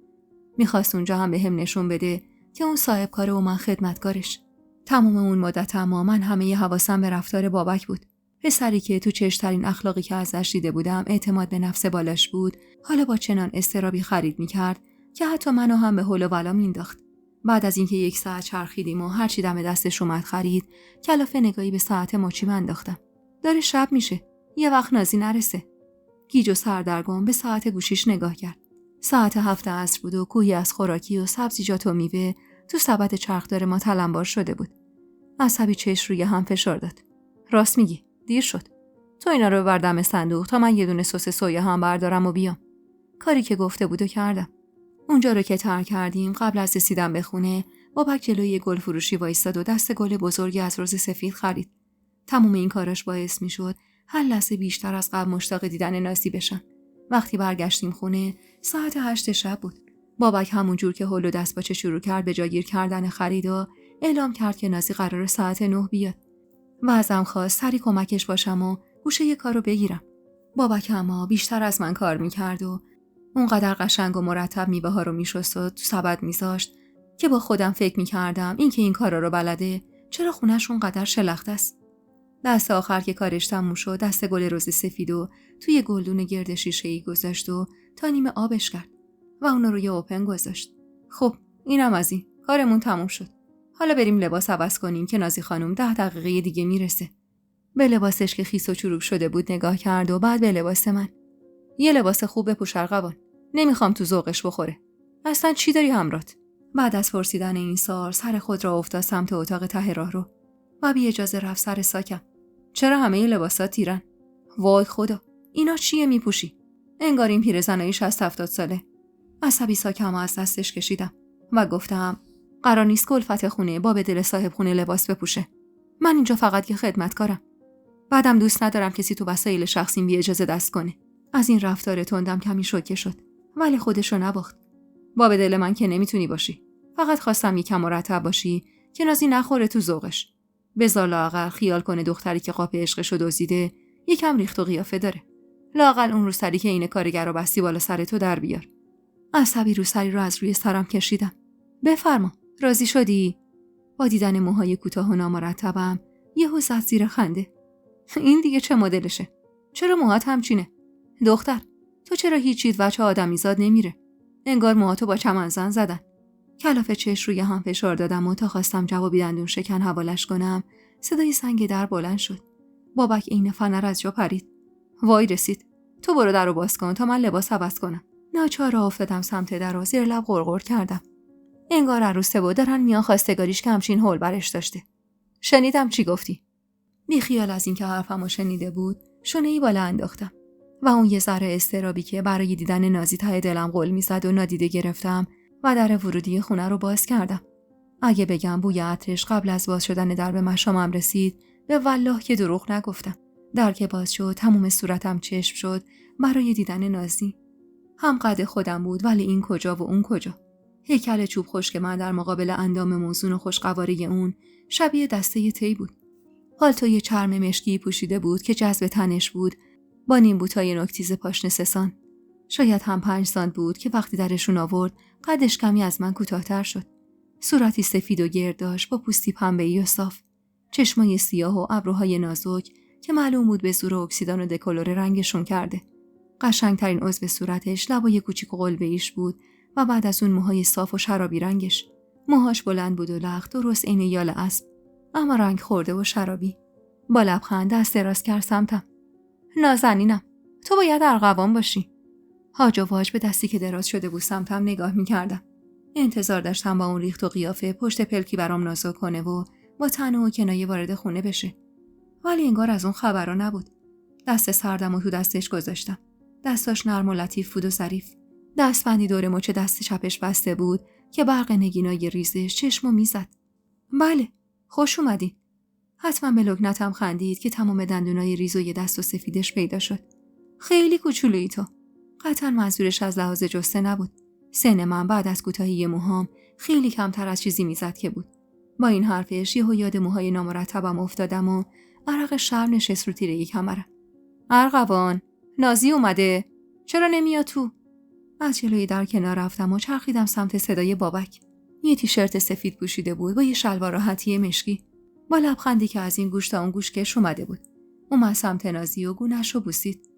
میخواست اونجا هم بهم نشون بده که اون صاحب کاره و من خدمتکارش. تمام اون مدت اما من همه حواسم به رفتار بابک بود. پسری که تو چشترین اخلاقی که ازش دیده بودم اعتماد به نفس بالاش بود، حالا با چنان استرابی خرید میکرد که حتی منو هم به هول و بالا مینداخت. بعد از اینکه 1 ساعت چرخیدیم و هر چی دم دستش اومد خرید، کلافه نگاهی به ساعت مچی انداختم. داره شب میشه. یه وقت نازی نرسه. گیج و سردرگم به ساعت گوشیش نگاه کرد. ساعت 7 عصر بود و کوهی از خوراکی و سبزیجات و میوه تو سبد چرخدار ما تلمبار شده بود. عصبی چش روی هم فشار داد. راست میگی، دیر شد. تو اینا رو ببر دم صندوق تا من یه دونه سس سویا هم بردارم و بیام. کاری که گفته بود و کردم. اونجا رو که ترک کردیم قبل از رسیدن به خونه، بابک جلوی گل فروشی وایساد و دست گل بزرگی از رز سفید خرید. تموم این کاراش باعث میشد هر لحظه بیشتر از قبل مشتاق دیدن نازی بشم. وقتی برگشتیم خونه، ساعت 8 شب بود. بابک همون جور که هول و دستپاچه شروع کرد به جا گیر کردن خریدا، اعلام کرد که نازی قرار ساعت 9 بیاد و ازم خواست سری کمکش باشم و گوشه یه کارو بگیرم. بابک اما بیشتر از من کار میکرد و اونقدر قشنگ و مرتب میوه ها رو میشست و تو سبد میذاشت که با خودم فکر میکردم این که این کارا رو بلده چرا خونش اونقدر شلخته است. دست آخر که کارش تموم شد دست گل رز سفیدو توی گلدون گرد شیشه‌ای گذاشت و تا نیمه آبش کرد و اون رو روی اوپن گذاشت. خب اینم از این کارمون تموم شد. حالا بریم لباس عوض کنیم که نازی خانم 10 دقیقه دیگه میرسه. به لباسش که خیس و چروک شده بود نگاه کرد و بعد به لباس من. یه لباس خوب بپوش ارغوان. نمیخوام تو ذوقش بخوره. اصلا چی داری همرات؟ بعد از پرسیدن این سر خود را افتاد سمت اتاق ته راه رو و بی اجازه رفت سر ساکم. چرا همه لباسات تیرن؟ وای خدا، اینا چیه میپوشی؟ انگار این پیرزنای 60-70 ساله. عصبی ساکم از دستش کشیدم و گفتم قرار نیست کلفت خونه با به دل صاحب خونه لباس بپوشه. من اینجا فقط یه خدمتکارم. بعدم دوست ندارم کسی تو وسایل شخصیم بی اجازه دست کنه. از این رفتار تندم کمی شوکه شد ولی خودشو نباخت. با به دل من که نمیتونی باشی. فقط خواستم یکم مرتب باشی که نازی نخوره تو ذوقش. بذار لااقل خیال کنه دختری که قاپ عشقشو دزدیده یکم ریخت و قیافه داره. لااقل اون روسری که این کارگر رو بستی بالا سر تو در بیار. عصبی روسری رو از روی سرم کشیدم. بفرما، راضی شدی؟ با دیدن موهای کوتاه و نامرتبم یهو زد زیر خنده. این دیگه چه مدلشه؟ چرا موهات همچینه؟ دختر، تو چرا هیچ چیز وجه آدمیزاد نمیره؟ انگار موهاتو با چمنزن زدن. کلافه چش روی هم فشار دادم و تا خواستم جوابی دندون شکن حوالش کنم صدای سنگ در بلند شد. بابک عین فنر از جا پرید. وای رسید. تو برو درو باز کن تا من لباس عوض کنم. ناچار افتادم سمت در و زیر لب غرغر کردم. انگار عروسه و دارن میان خواستگاریش که همچین هول برش داشته. شنیدم چی گفتی؟ بی خیال از اینکه حرفمو شنیده بود شونه‌ای بالا انداختم و اون یه ذره اضطرابی که برای دیدن نازی ته دلم قل میزد و نادیده گرفتم و در ورودی خونه رو باز کردم. اگه بگم بوی عطرش قبل از باز شدن در به مشامم رسید به والله که دروغ نگفتم. در که باز شد تموم صورتم چشم شد برای دیدن نازی. هم قد خودم بود ولی این کجا و اون کجا. هیکل چوب خشک من در مقابل اندام موزون و خوشقواره اون شبیه دسته تی بود. پالتوی چرم مشکی پوشیده بود که جذب تنش بود با نیم بوتای نوک‌تیز پاشنه سسان. شاید هم 5 سانت بود که وقتی درشون آورد قدش کمی از من کوتاه‌تر شد. صورتی سفید و گرد داشت با پوستی پنبه‌ای و صاف. چشمای سیاه و ابروهای نازک که معلوم بود به زور اکسیدان و دکلور رنگشون کرده. قشنگترین عضو صورتش لبای کوچیک و قلبه‌ایش بود و بعد از اون موهای صاف و شرابی رنگش. موهاش بلند بود و لخت درست عین یال اسب اما رنگ خورده و شرابی. با لبخند دست دراز کرد سمتم. نازنینم، تو باید ارغوان باشی. هاج و واج به دستی که دراز شده بود سمتم نگاه می‌کردم. انتظار داشتم با اون ریخت و قیافه پشت پلکی برام نازک کنه و با تنه و کنایه وارد خونه بشه. ولی انگار از اون خبرا نبود. دست سردم و تو دستش گذاشتم. دستاش نرم و لطیف بود و ظریف. دستبندی دور مچ دست چپش بسته بود که برق نگینای ریزش چشمو میزد. بله، خوش اومدی. حتما به لکنتم خندید که تمام دندونای ریزوی دست و سفیدش پیدا شد. خیلی کوچولویی تو. قطعا منظورش از لحاظ جسته نبود. سن من بعد از کوتاهی موهام خیلی کمتر از چیزی میزد که بود. با این حرفش یهو یاد موهای نامرتبم افتادم و عرق شرم نشست رو تیره کمرم. ارغوان، نازی اومده. چرا نمیاد تو؟ از جلوی در کنار رفتم و چرخیدم سمت صدای بابک. یه تیشرت سفید پوشیده بود با یه شلوار راحتی مشکی. با لبخندی که از این گوش تا اون گوش کش اومده بود. اومد سمت نازی و گونه‌ش رو بوسید.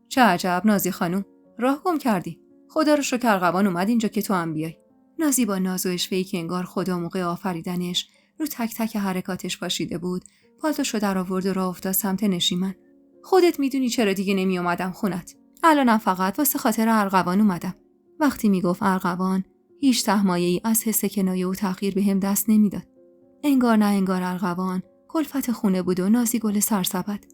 چه عجب نازی خانوم، راه گم کردی. خدا رو شکر ارغوان اومد اینجا که تو هم بیای. نازی با ناز و اشوه‌ای که انگار خدا موقع آفریدنش رو تک تک حرکاتش پاشیده بود، پالتوشو در آورد و راه افتاد سمت نشیمن. خودت میدونی چرا دیگه نمی اومدم خونت. الانم فقط واسه خاطر ارغوان اومدم. وقتی میگفت ارغوان، هیچ تهمایه‌ای از حس کنایه و تحقیر بهم دست نمیداد. انگار نه انگار ارغوان کلفت خونه بود و نازی گل سرسبد.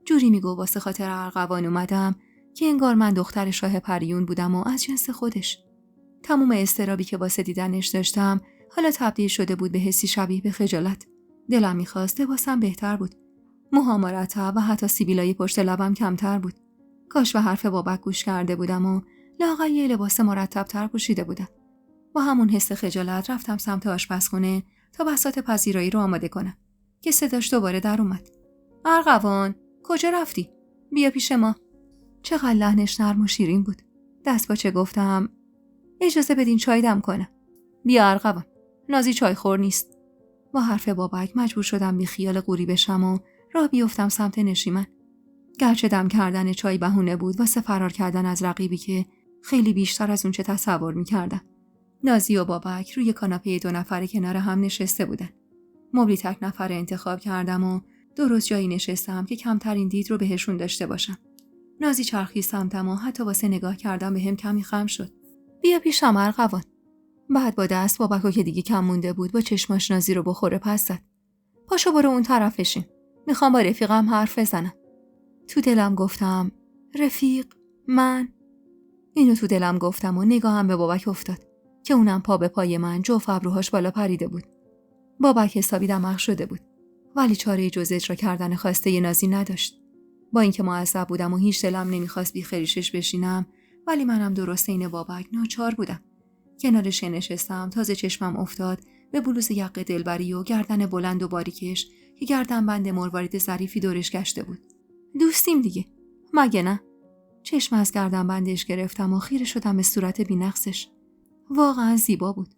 جوری میگو واسه خاطر ارغوان اومدم که انگار من دختر شاه پریون بودم و از جنس خودش. تموم اضطرابی که واسه دیدنش داشتم حالا تبدیل شده بود به حسی شبیه به خجالت. دلم می‌خواست لباسم بهتر بود. موهام مرتب و حتی سیبیلای پشت لبم کمتر بود. کاش به حرف بابک گوش کرده بودم و لااقل یه لباس مرتب‌تر پوشیده بودم. با همون حس خجالت رفتم سمت آشپزخونه تا بساط پذیرایی رو آماده کنم که صداش دوباره در اومد. ارغوان، کجا رفتی؟ بیا پیش ما. چقدر لحنش نرم و شیرین بود. دست با چه گفتم اجازه بدین چای دم کنم. بیا ارغوان، نازی چای خور نیست. با حرف بابک مجبور شدم بی خیال قوری بشم و راه بیفتم سمت نشیمن. گرچه دم کردن چای بهونه بود واسه فرار کردن از رقیبی که خیلی بیشتر از اون چه تصور می‌کردم. نازی و بابک روی کاناپه 2 نفره کنار هم نشسته بودن. مبلی تک نفره انتخاب کردم و درست جایی نشستم که کمترین دید رو بهشون داشته باشم. نازی چرخید سمتم و حتی واسه نگاه کردم بهم کمی خم شد. بیا پیشم ارغوان. بعد با دست بابکو که دیگه کم مونده بود با چشماش نازی رو بخوره پس زد. پاشو برو اون طرف بشین. میخوام با رفیقم حرف بزنم. تو دلم گفتم رفیق من. اینو تو دلم گفتم و نگاهم به بابک افتاد که اونم پا به پای من جفت ابروهاش بالا پریده بود. بابک حسابی دماغ شده بود ولی چاره جز اجرا کردن خواسته نازی نداشت. با اینکه معذب بودم و هیچ دلم نمیخواست بی خریشش بشینم ولی منم درست این بابک ناچار بودم. کنارش نشستم. تازه چشمم افتاد به بلوز یقه دلبری و گردن بلند و باریکش که گردن بند مروارید ظریفی دورش گشته بود. دوستیم دیگه، مگه نه؟ چشم از گردن بندش گرفتم و خیره شدم به صورت بی‌نقصش. واقعا زیبا بود.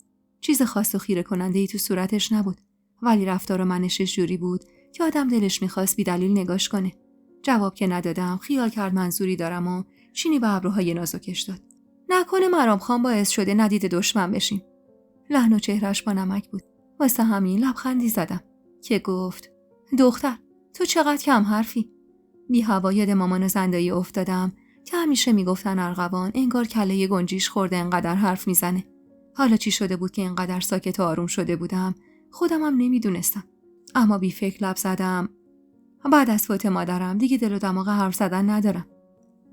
چیز خاص و خیره کننده ای تو صورتش نبود ولی رفتار و منشش جوری بود که آدم دلش میخواست بی دلیل نگاش کنه. جواب که ندادم خیال کرد منظوری دارم و چینی به ابروهای نازکش داد. نکنه مرام خان باعث شده ندید دشمن بشیم. لحن و چهرش با نمک بود. واسه همین لبخندی زدم که گفت دختر تو چقدر کم حرفی. بی هوا یاد مامان زندایی افتادم که همیشه میگفتن ارغوان انگار کله گنجیش خورده انقدر حرف میزنه. حالا چی شده بود که انقدر ساکت و آروم شده بودم خودم هم نمیدونستم. اما بی فکر لب زدم بعد از فوت مادرم دیگه دل و دماغ حرف زدن ندارم.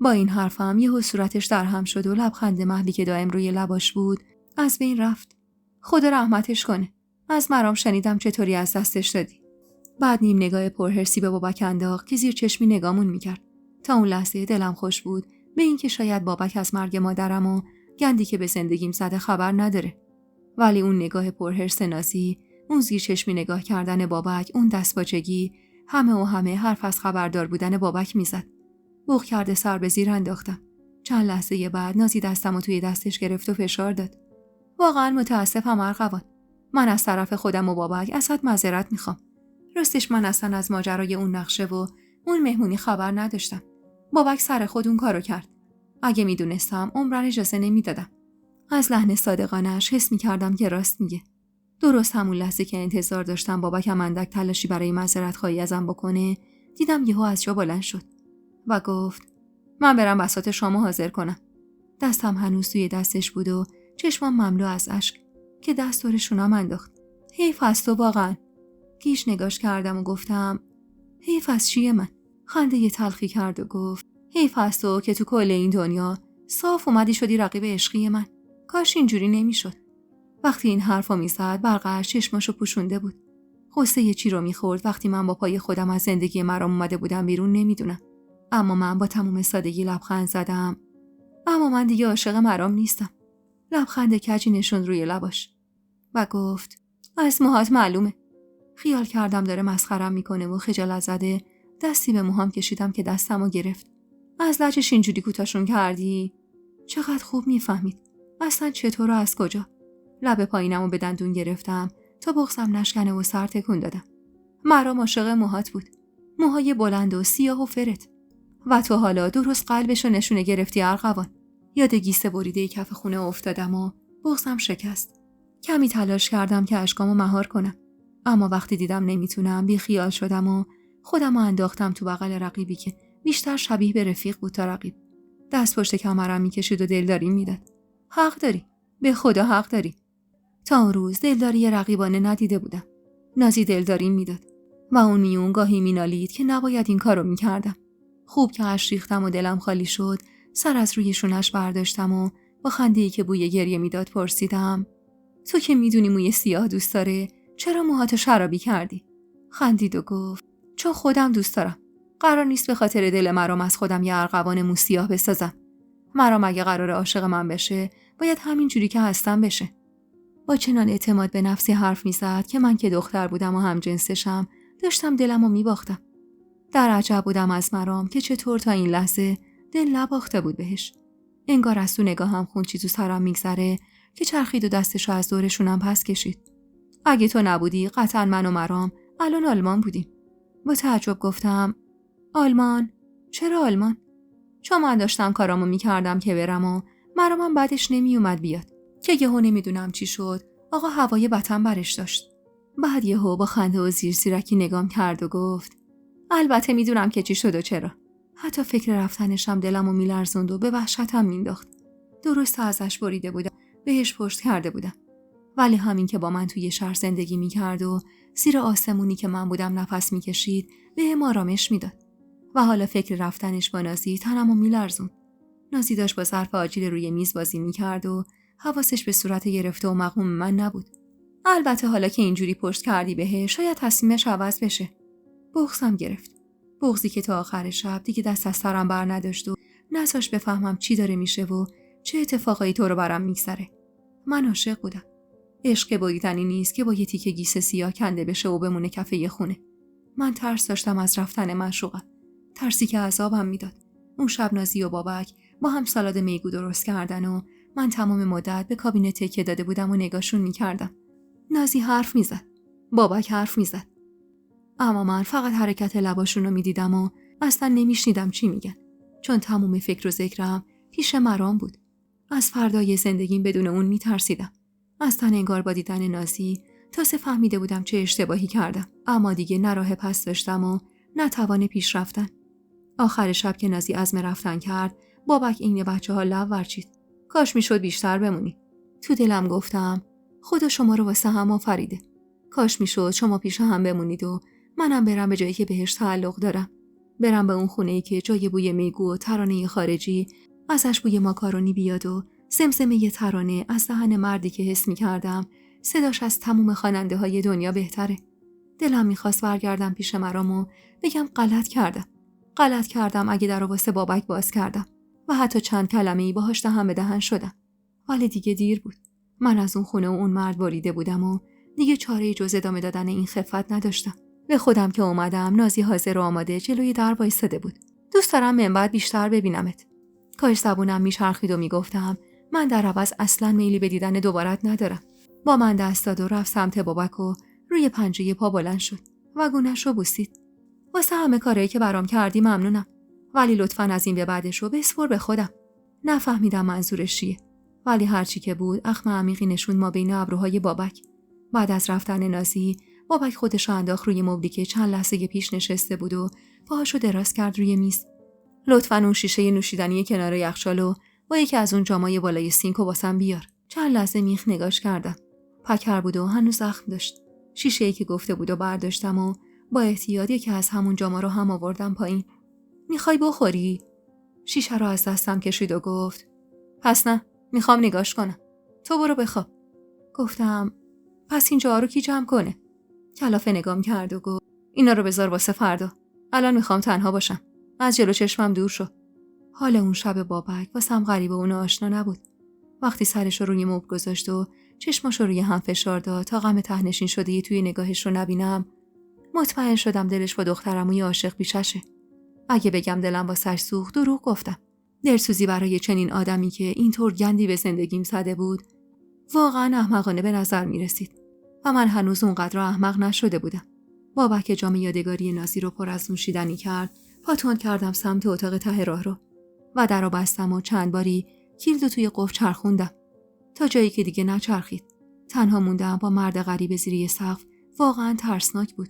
با این حرفم یهو صورتش در هم شد و لبخند مهلی که دائم روی لباش بود از بین رفت. خدا رحمتش کنه. از مرام شنیدم چطوری از دستش دادی. بعد نیم نگاه پرهرسی به بابک انداخت که زیر چشمی نگامون میکرد. تا اون لحظه دلم خوش بود به این که شاید بابک از مرگ مادرم و گندی که به زندگیم زده خبر نداره. ولی اون نگاه پرهرس نازی، اون زیر چشمی نگاه کردن بابک، اون دستپاچگی، همه حرف از خبردار بودن بابک میزد. بوق کرده سر به زیر انداختم. چند لحظه بعد نازی دستمو توی دستش گرفت و فشار داد. واقعا متاسفم ارغوان. من از طرف خودم و بابک ازت معذرت میخوام. راستش من اصلا از ماجرای اون نقشه و اون مهمونی خبر نداشتم. بابک سر خود اون کارو کرد. اگه میدونستم عمرن اجازه نمیدادم. از لحن صادقانش حس میکردم که راست میگه. درست همون لحظه که انتظار داشتم بابکم اندک تلاشی برای معذرت خواهی ازم بکنه دیدم یهو از جا بلند شد و گفت من برم بساط شامو حاضر کنم. دستم هنوز توی دستش بود و چشمم مملو از اشک که دست دور شونم انداخت. حیف از تو واقعا. گیش نگاش کردم و گفتم حیف از چیه من؟ خنده یه تلخی کرد و گفت حیف از تو که تو کل این دنیا صاف اومدی شدی رقیب عشقی من. کاش اینجوری نمیشد. وقتی این حرفو میزد برقش چشماشو پوشونده بود. غصه یه چی رو میخورد وقتی من با پای خودم از زندگی مرام اومده بودم بیرون نمیدونم. اما من با تمام سادگی لبخند زدم. اما من دیگه عاشق مرام نیستم. لبخند کجی نشون روی لباش و گفت از موهات معلومه. خیال کردم داره مسخرم میکنه و خجالت زده دستی به موهام کشیدم که دستمو گرفت. از لجش اینجوری کوتاشون کردی؟ چقدر خوب میفهمید. اصلا چطور و از کجا؟ لب پایینمو به دندون گرفتم تا بغضم نشکنه و سر تکون دادم. مرام عاشق موهات بود. موهای بلند و سیاه و فرت. و تو حالا درست قلبشو نشونه گرفتی ارغوان. یاد گیسه بریده کف خونه افتادم و بغضم شکست. کمی تلاش کردم که اشکامو مهار کنم. اما وقتی دیدم نمیتونم بی خیال شدم و خودمو انداختم تو بغل رقیبی که بیشتر شبیه به رفیق بود تا رقیب. دست پشت کمرم میکشید و دلداری میداد. حق داری. به خدا حق داری. تا اون روز دلداری رقیبانه ندیده بودم. نازی دلداری میداد و اون میون گاهی مینالید که نباید این کارو میکردم. خوب که اش ریختم و دلم خالی شد سر از روی شونش برداشتم و با خنده‌ای که بوی گریه میداد پرسیدم تو که میدونی موی سیاه دوست داره چرا موهاتو شرابی کردی؟ خندید و گفت چون خودم دوست دارم. قرار نیست به خاطر دل مرام از خودم یه ارغوان مو سیاه بسازم. مرام اگه قرار عاشق من بشه باید همین جوری که هستم بشه. با چنان اعتماد به نفسی حرف می‌زد که من که دختر بودم و همجنسشم داشتم دلمو می‌باختم. در عجب بودم از مرام که چطور تا این لحظه دل نباخته بود بهش. انگار از تو نگاهم خون تو سرم میگذره که چرخید و دستشو از دورشونم پس کشید. اگه تو نبودی قطعا من و مرام الان آلمان بودیم. با تعجب گفتم آلمان؟ چرا آلمان؟ چون من داشتم کارامو میکردم که برم و مرامم بعدش نمیومد بیاد که یهو نمیدونم چی شد آقا هوای وطن برش داشت. بعد یهو با خنده و زیرکی نگام کرد و گفت البته میدونم که چی شد و چرا. حتی فکر رفتنشم دلمو میلرزوند و به وحشتم مینداخت. درست ازش بریده بودم، بهش پشت کرده بودم. ولی همین که با من توی شهر زندگی میکرد و زیر آسمونی که من بودم نفس میکشید بهم آرامش میداد. و حالا فکر رفتنش با نازی تنمو میلرزوند. نازی داشت با ظرف آجیل روی میز بازی میکرد و حواسش به صورت گرفته و مغموم من نبود. البته حالا که اینجوری پشت کردی بهش شاید تصمیمش عوض بشه. بغضم گرفت. بغضی که تا آخر شب دیگه دست از سرم بر نداشت و نذاشت بفهمم چی داره میشه و چه اتفاقایی تو رو برام میگذره. من عاشق بودم. عشق بریدنی نیست که با یه تیکه گیس سیاه کنده بشه و بمونه کف یه خونه. من ترس داشتم از رفتن معشوقم. ترسی که عذابم میداد. اون شب نازی و بابک با هم سالاد میگو درست کردن و من تمام مدت به کابینه تکیه داده بودم و نگاهشون میکردم. نازی حرف میزد. بابک حرف میزد. اما من فقط حرکت لباشون رو میدیدم و اصلا نمیشنیدم چی میگن. چون تمام فکر و ذکرم پیش مرام بود. از فردای زندگیم بدون اون میترسیدم. اصلا انگار با دیدن نازی تازه فهمیده بودم چه اشتباهی کردم. اما دیگه نه راه پس داشتم و نه توان پیش رفتن. آخر شب که نازی عزم رفتن کرد، بابک این بچه‌ها لب ورچید. کاش میشد بیشتر بمونی. تو دلم گفتم خدا شما رو واسه هم آفریده. کاش میشد شما پیش هم بمونید و منم برم به جایی که بهش تعلق دارم. برم به اون خونه‌ای که جای بوی میگو و ترانه خارجی ازش بوی ماکارونی بیاد و زمزمه یه ترانه از دهن مردی که حس می‌کردم صداش از تموم خواننده‌های دنیا بهتره. دلم می‌خواست برگردم پیش مرام و بگم غلط کردم اگه در واسه بابک باز کردم و حتی چند کلمه‌ای باهاش دهن به دهن شدم. ولی دیگه دیر بود. من از اون خونه و اون مرد بریده بودم و دیگه چاره‌ای جز ادامه دادن این خفت نداشتم. به خودم که اومدم نازی حاضر و آماده جلوی در وایساده بود. دوست دارم من بعد بیشتر ببینمت. کاش زبونم میچرخید و میگفتم من در عوض اصلاً میلی به دیدن دوبارت ندارم. با من دست داد و رفت سمت بابک و روی پنجه پا بلند شد و گونه‌شو بوسید. واسه همه کارایی که برام کردی ممنونم. ولی لطفاً از این به بعدشو بسپر به خودم. نفهمیدم منظورش چیه. ولی هرچی که بود اخم عمیقی نشون ما بین ابروهای بابک. بعد از رفتن نازی بابک خودش رو انداخت روی مبلی که چند لحظه پیش نشسته بود و پاهاشو دراز کرد روی میز. لطفاً اون شیشه نوشیدنی کنار یخچالو با یکی از اون جامای بالای سینکو واسم بیار. چند لحظه میخ نگاش کردم. پکر بود و هنوز زخم داشت. شیشه‌ای که گفته بود و برداشتم و با احتیاط یکی از همون جاما رو هم آوردم پایین. میخوای بخوری؟ شیشه رو از دستم کشید و گفت پس نه، میخوام نگاش کنم. تو برو بخواب. گفتم پس این جا رو کی جمع کنه؟ کلافه نگام کرد و گفت اینا رو بذار واسه فردا. الان میخوام تنها باشم. از جلو چشمم دور شو. حال اون شب بابک واسم غریبه و آشنا نبود. وقتی سرش رو روی مبل گذاشت و چشماش رو روی هم فشار داد تا غم ته‌نشین شده توی نگاهش رو نبینم، مطمئن شدم دلش با دخترموی عاشق بیششه. اگه بگم دلم واسش سوخت دروغ گفتم. دلسوزی برای چنین آدمی که اینطور گندی به زندگیم زده بود واقعا احمقانه به نظر می رسید و من هنوز اونقدر احمق نشده بودم. بابک جام یادگاری نازی رو پر از نوشیدنی کرد. پاتون کردم سمت اتاق ته راه رو و در رو بستم و چند باری کلیدو توی قفل چرخوندم تا جایی که دیگه نچرخید. تنها موندم با مرد غریب زیر یه سقف. واقعا ترسناک بود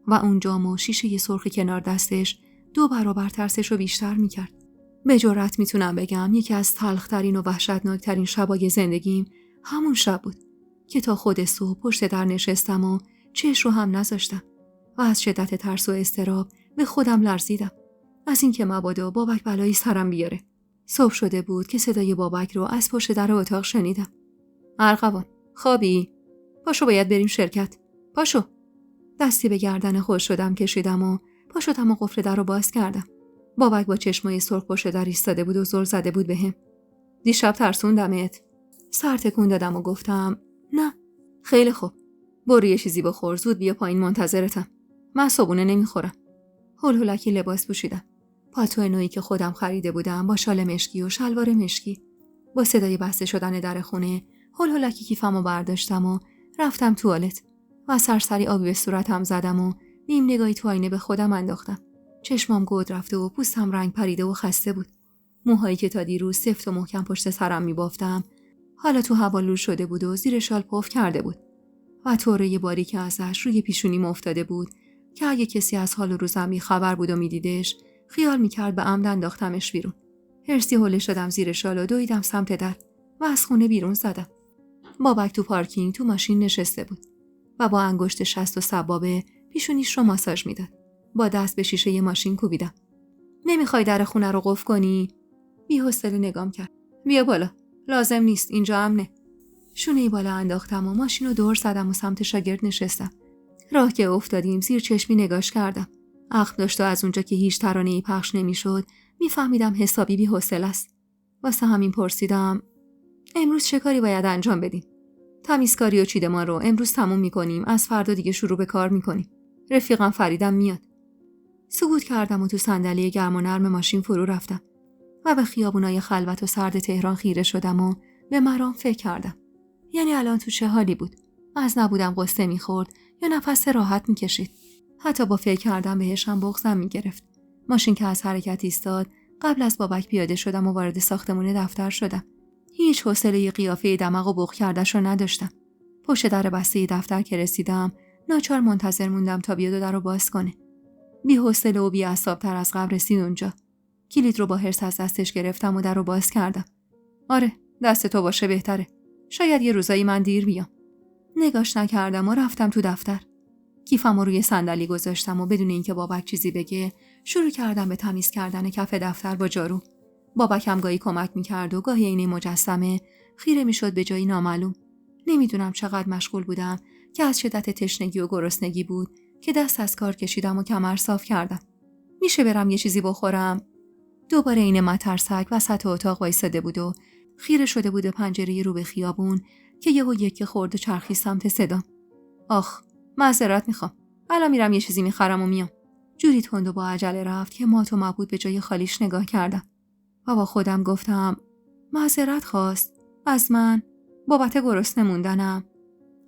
و اون جام و شیشه سرخ کنار دستش 2 برابر ترسش رو بیشتر میکرد. به جرئت میتونم بگم یکی از تلخترین و وحشتناکترین شبای زندگیم همون شب بود که تا خود صبح پشت در نشستم و چشم رو هم نذاشتم و از شدت ترس و اضطراب به خودم لرزیدم از اینکه مبادا بابک بلایی سرم بیاره. صبح شده بود که صدای بابک رو از پشت در اتاق شنیدم. ارغوان، خوابی؟ پاشو باید بریم شرکت. پاشو. دستی به گردن خود شدم کشیدم و پا شدم و قفل در رو باز کردم. بابک با چشمای سرخ پشت در ایستاده بود و زل زده بود بهم. دیشب ترسوندمت. سر تکون دادم و گفتم نه، خیلی خوب. برو یه چیزی بخور، زود بیا پایین، منتظرتم. من صبحونه نمیخورم. هولکی لباس پوشیدم. پالتو نوعی که خودم خریده بودم با شال مشکی و شلوار مشکی. با صدای بسته شدن در خونه، هولکی کیفمو برداشتم و رفتم توالت و سرسری آبی به صورتم زدم و نیم نگاهی تو آینه به خودم انداختم. چشمام گود رفته و پوستم رنگ پریده و خسته بود. موهایی که تا دیروز سفت و محکم پشت سرم می‌بافتم، حالا تو هوا لول شده بود و زیر شال پف کرده بود. و طوره باریک ازش روی پیشونیم افتاده بود که اگه کسی از حال روزم خبر بود و میدیدش، خیال میکرد به عمد انداختمش بیرون. هرسی هوله شدم زیر شال و دویدم سمت در و از خونه بیرون زدم. بابک تو پارکینگ تو ماشین نشسته بود و با انگشت شست و سبابه پیشونیش رو ماساژ میداد. با دست به شیشه ماشین کوبیدم. نمیخوای در خونه رو قفل کنی؟ بی‌حوصله نگام کرد. بیا بالا. لازم نیست، اینجا امنه. شونه بالا انداختم و ماشین رو دور زدم و سمت شاگرد نشستم. راه که افتادیم زیر چشمی نگاش کردم. عقل داشت و از اونجا که هیچ ترانه‌ای پخش نمی‌شد، میفهمیدم حسابی بی‌حوصله است. واسه همین پرسیدم امروز چه کاری باید انجام بدیم؟ تمیزکاری و چیدمان رو امروز تموم می‌کنیم، از فردا دیگه شروع به کار می‌کنیم. رفیقم فریدم میاد. سکوت کردم و تو صندلی گرم و نرم ماشین فرو رفتم و به خیابونای خلوت و سرد تهران خیره شدم و به مرام فکر کردم. یعنی الان تو چه حالی بود؟ از نبودم قصه می‌خورد یا نفس راحت می‌کشید؟ حتی با فکر کردم بهش هم بغضم می‌گرفت. ماشین که از حرکت ایستاد، قبل از بابک پیاده شدم و وارد ساختمون دفتر شدم. هیچ حوصله قیافه دماغ و بغ کردش رو نداشتم. پشت در بسته دفتر که رسیدم، ناچار منتظر موندم تا بیاد و در رو باز کنه. بی‌حوصله و بی‌اعصاب‌تر از قبل رسید اونجا. کلید رو با حرص از دستش گرفتم و در رو باز کردم. آره، دست تو باشه بهتره. شاید یه روزایی من دیر بیام. نگاش نکردم و رفتم تو دفتر. کیفم رو روی صندلی گذاشتم و بدون اینکه بابک چیزی بگه شروع کردم به تمیز کردن کف دفتر با جارو. بابک هم گاهی کمک میکرد و گاهی عین مجسمه خیره میشد به جایی نامعلوم. نمیدونم چقدر مشغول بودم که از شدت تشنگی و گرسنگی بود که دست از کار کشیدم و کمر صاف کردم. میشه برم یه چیزی بخورم؟ دوباره این مترسک وسط اتاق وایساده بود و خیره شده بود پنجره رو به خیابون که یهو یکی خورد و چرخی سمت صدام. آخ، معذرت میخوام. الان میرم یه چیزی میخرم و میام. جوری تند و با عجله رفت که مات و مبهوت به جای خالیش نگاه کردم و با خودم گفتم معذرت خواست از من بابت گرسنه موندنم.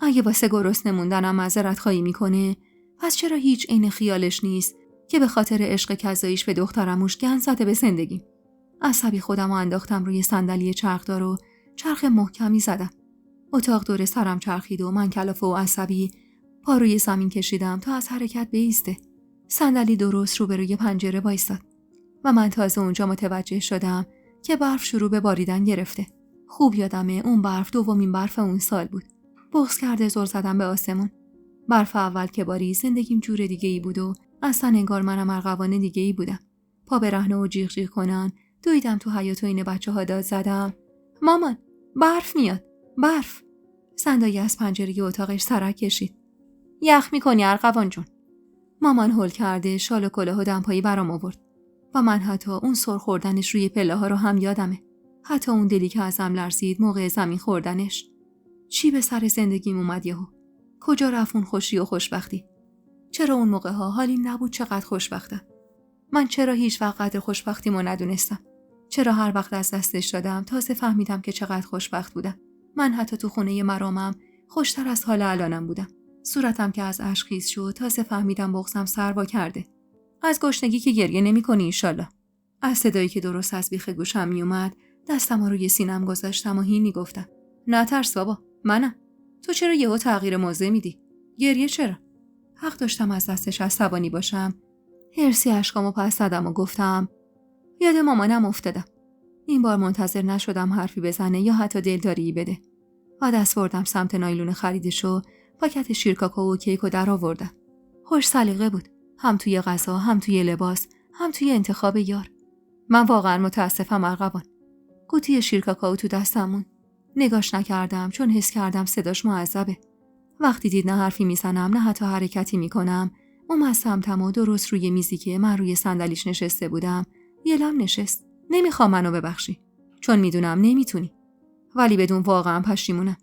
اگه واسه گرسنه موندنم معذرت خواهی میکنه، پس چرا هیچ عین خیالش نیست که به خاطر عشق کذاییش به دخترموش گند زده به زندگیم؟ عصبی خودم رو انداختم روی صندلی چرخدار و چرخ محکمی زدم. اتاق دور سرم چرخید و من کلافه و عصبی پا روی زمین کشیدم تا از حرکت بایسته. صندلی درست روبروی پنجره وایساد و من تازه اونجا متوجه شدم که برف شروع به باریدن گرفته. خوب یادمه اون برف دومین برف اون سال بود. بغض کرده زل زدم به آسمون. برف اول که باری زندگیم جور دیگه ای بود و اصلا انگار منم ارغوان دیگه ای بودم. پا برهنه و جیغ جیغ کنان دویدم تو حیاط و این بچه‌ها داد زدم مامان برف میاد، برف. صندلی از پنجره اتاقش سرک کشید. یخ میکنی ارغوان جون. مامان هول کرده شال و کلاه و دمپایی برام آورد و من حتی اون سر خوردنش روی پله ها رو هم یادمه. حتی اون دلی که ازم لرزید موقع زمین خوردنش. چی به سر زندگیم اومد یهو؟ کجا رفت اون خوشی و خوشبختی؟ چرا اون موقع ها حالیم نبود چقدر خوشبختم؟ من چرا هیچ وقت قدر خوشبختیمو ندونستم؟ چرا هر وقت از دستش دادم تازه فهمیدم که چقدر خوشبخت بودم؟ من حتی تو خونه مرامم خوشتر از حال الانم بودم. صورتم که از اشک خیس شد تازه فهمیدم بغضم سروا کرده. از گشنگی که گریه نمی‌کنی انشالله. از صدایی که درست از بیخ گوشم میومد دستم رو روی سینم گذاشتم و هینی گفتم نه ترس بابا، منم. تو چرا یهو تغییر موضع میدی؟ گریه چرا؟ حق داشتم از دستش عصبانی باشم. هرسی اشکامو پس زدم و گفتم یاد مامانم افتادم. این بار منتظر نشدم حرفی بزنه یا حتی دلداری بده. و دست بردم سمت نایلون خریدشو، پاکت شیرکاکائو و کیکو در آوردم. خوش سلیقه بود، هم توی غذا، هم توی لباس، هم توی انتخاب یار. من واقعا متاسفم ارغوان. قوطی شیرکاکائو تو دستمون. نگاش نکردم چون حس کردم صداش معذبه. وقتی دید نه حرفی میزنم نه حتی حرکتی میکنم، اومد سمتم و درست روی میزی که من روی صندلیش نشسته بودم یه لم نشست. نمیخوام منو ببخشی چون میدونم نمیتونی، ولی بدون واقعا پشیمونم.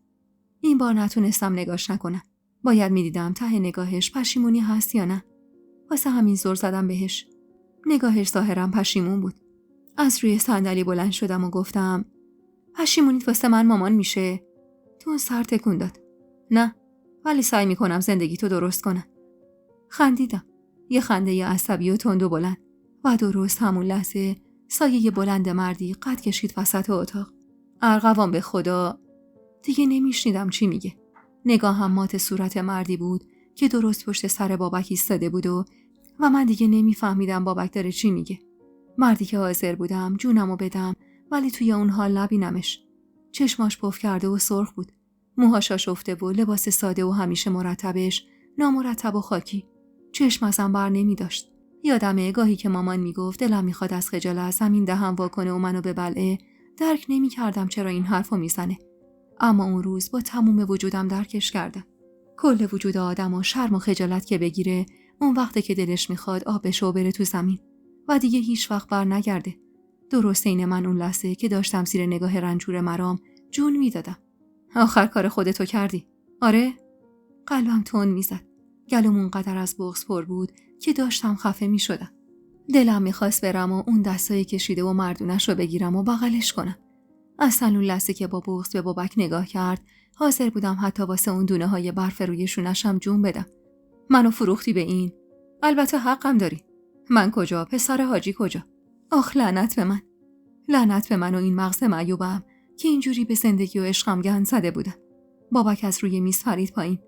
این بار نتونستم نگاش نکنم. باید میدیدم ته نگاهش پشیمونی هست یا نه. واسه همین زور زدم بهش. نگاهش ظاهراً پشیمون بود. از روی صندلی بلند شدم و گفتم پشیمونیت واسه من مامان میشه؟ تو سر تکون داد. نه، ولی سعی میکنم زندگی تو درست کنم. خندیدم. یه خنده عصبی و تند و بلند و درست همون لحظه سایه بلند مردی قد کشید وسط اتاق. ارغوان به خدا. دیگه نمیشنیدم چی میگه. نگاهم مات صورت مردی بود که درست پشت سر بابک ایستاده بود و من دیگه نمیفهمیدم بابک داره چی میگه. مردی که حاضر بودم جونمو بدم ولی توی اون حال نبینمش. چشماش پف کرده و سرخ بود. موهاش آشفته و لباس ساده و همیشه مرتبش نامرتب و خاکی. چشم ازم بر نمی داشت. یادمه گاهی که مامان میگفت دلم میخواد از خجالت زمین دهم وا کنه و منو ببلعه. درک نمی کردم چرا این حرفو میزنه. اما اون روز با تموم وجودم درکش کردم. کل وجود آدمو شرم و خجالت که بگیره، اون وقته که دلش میخواد آب بشه و بره تو زمین و دیگه هیچ وقت بر نگرده. درست این من اون لحظه که داشتم زیر نگاه رنجور مرام جون میدادم. آخر کار خودتو کردی. آره؟ قلبم تون میزد. گلوم اونقدر از بغض پر بود که داشتم خفه میشدم. دلم میخواست برم و اون دستایی کشیده و مردونش رو بگیرم و بغلش کنم. اصلا اون لحظه که با بغض به بابک نگاه کرد، حاضر بودم حتی واسه اون دونه های برف روی شونشم جون بدم. منو فروختی به این. البته حقم داری. من کجا؟ پسر حاجی کجا؟ آخ لعنت به من. لعنت به من و این مغز معیوبم که اینجوری به زندگی و عشقم گند زده بودم. بابک از روی میز پرید پایین.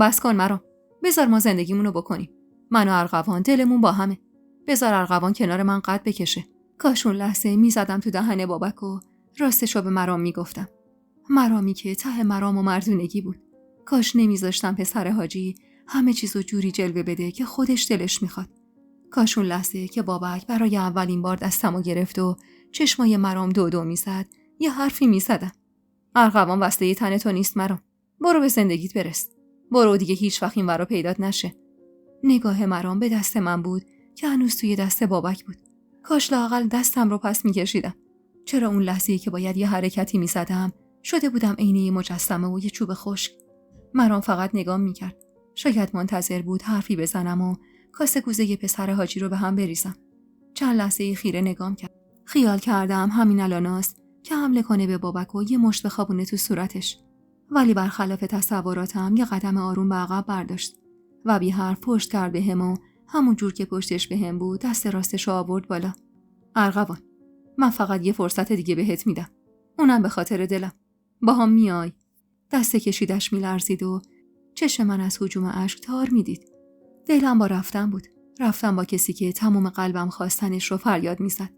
بس کن مرام. بذار ما زندگیمونو بکنیم. من و ارغوان دلمون با همه. بذار ارغوان کنار من قد بکشه. کاش اون لحظه میزدم تو دهن بابک و راستشو به مرام میگفتم. مرامی که ته مرام و مردونگی بود. کاش نمیذاشتم پسر حاجی همه چیزو جوری جلوه بده که خودش دلش میخواد. کاش اون لحظه که بابک برای اولین بار دستمو گرفت و چشمای مرام دو میزد یه حرفی میزدم. ارغوان وصله تن تو نیست مرام. برو به زندگیت برس. برو دیگه هیچ وقت این ورا پیدات نشه. نگاه مرام به دست من بود که هنوز توی دست بابک بود. کاش لااقل دستم رو پس میکشیدم. چرا اون لحظه‌ای که باید یه حرکتی میزدم شده بودم عین یه مجسمه و یه چوب خشک. مرام فقط نگام میکرد. شاید منتظر بود حرفی بزنم و کاسه کوزه پسر حاجی رو به هم بریزم. چند لحظه خیره نگام کرد. خیال کردم همین الاناست که حمله کنه به بابک و یه مشت بخوابونه تو صورتش. ولی برخلاف تصوراتم یه قدم آروم به عقب برداشت و بی حرف پشت کرد بهم و همون جور که پشتش بهم بود دست راستش رو آورد بالا. ارغوان، من فقط یه فرصت دیگه بهت میدم. اونم به خاطر دلم. با هم میای. دست کشیدش میلرزید و چشم من از هجوم اشک تار میدید. دلم با رفتن بود. رفتن با کسی که تمام قلبم خواستنش رو فریاد میزد.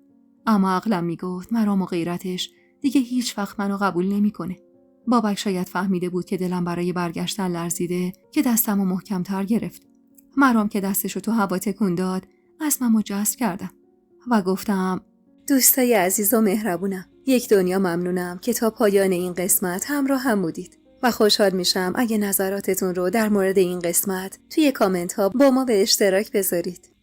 اما عقلم میگفت مرام و غیرتش دیگه هیچ وقت منو قبول نمیکنه. بابک شاید فهمیده بود که دلم برای برگشتن لرزیده که دستمو محکم‌تر گرفت. مرام که دستشو تو هوا تکون داد، اسممو جذب کردم و گفتم دوستای عزیز و مهربونم، یک دنیا ممنونم که تا پایان این قسمت همراه هم بودید و خوشحال میشم اگه نظراتتون رو در مورد این قسمت توی کامنت ها با ما به اشتراک بذارید.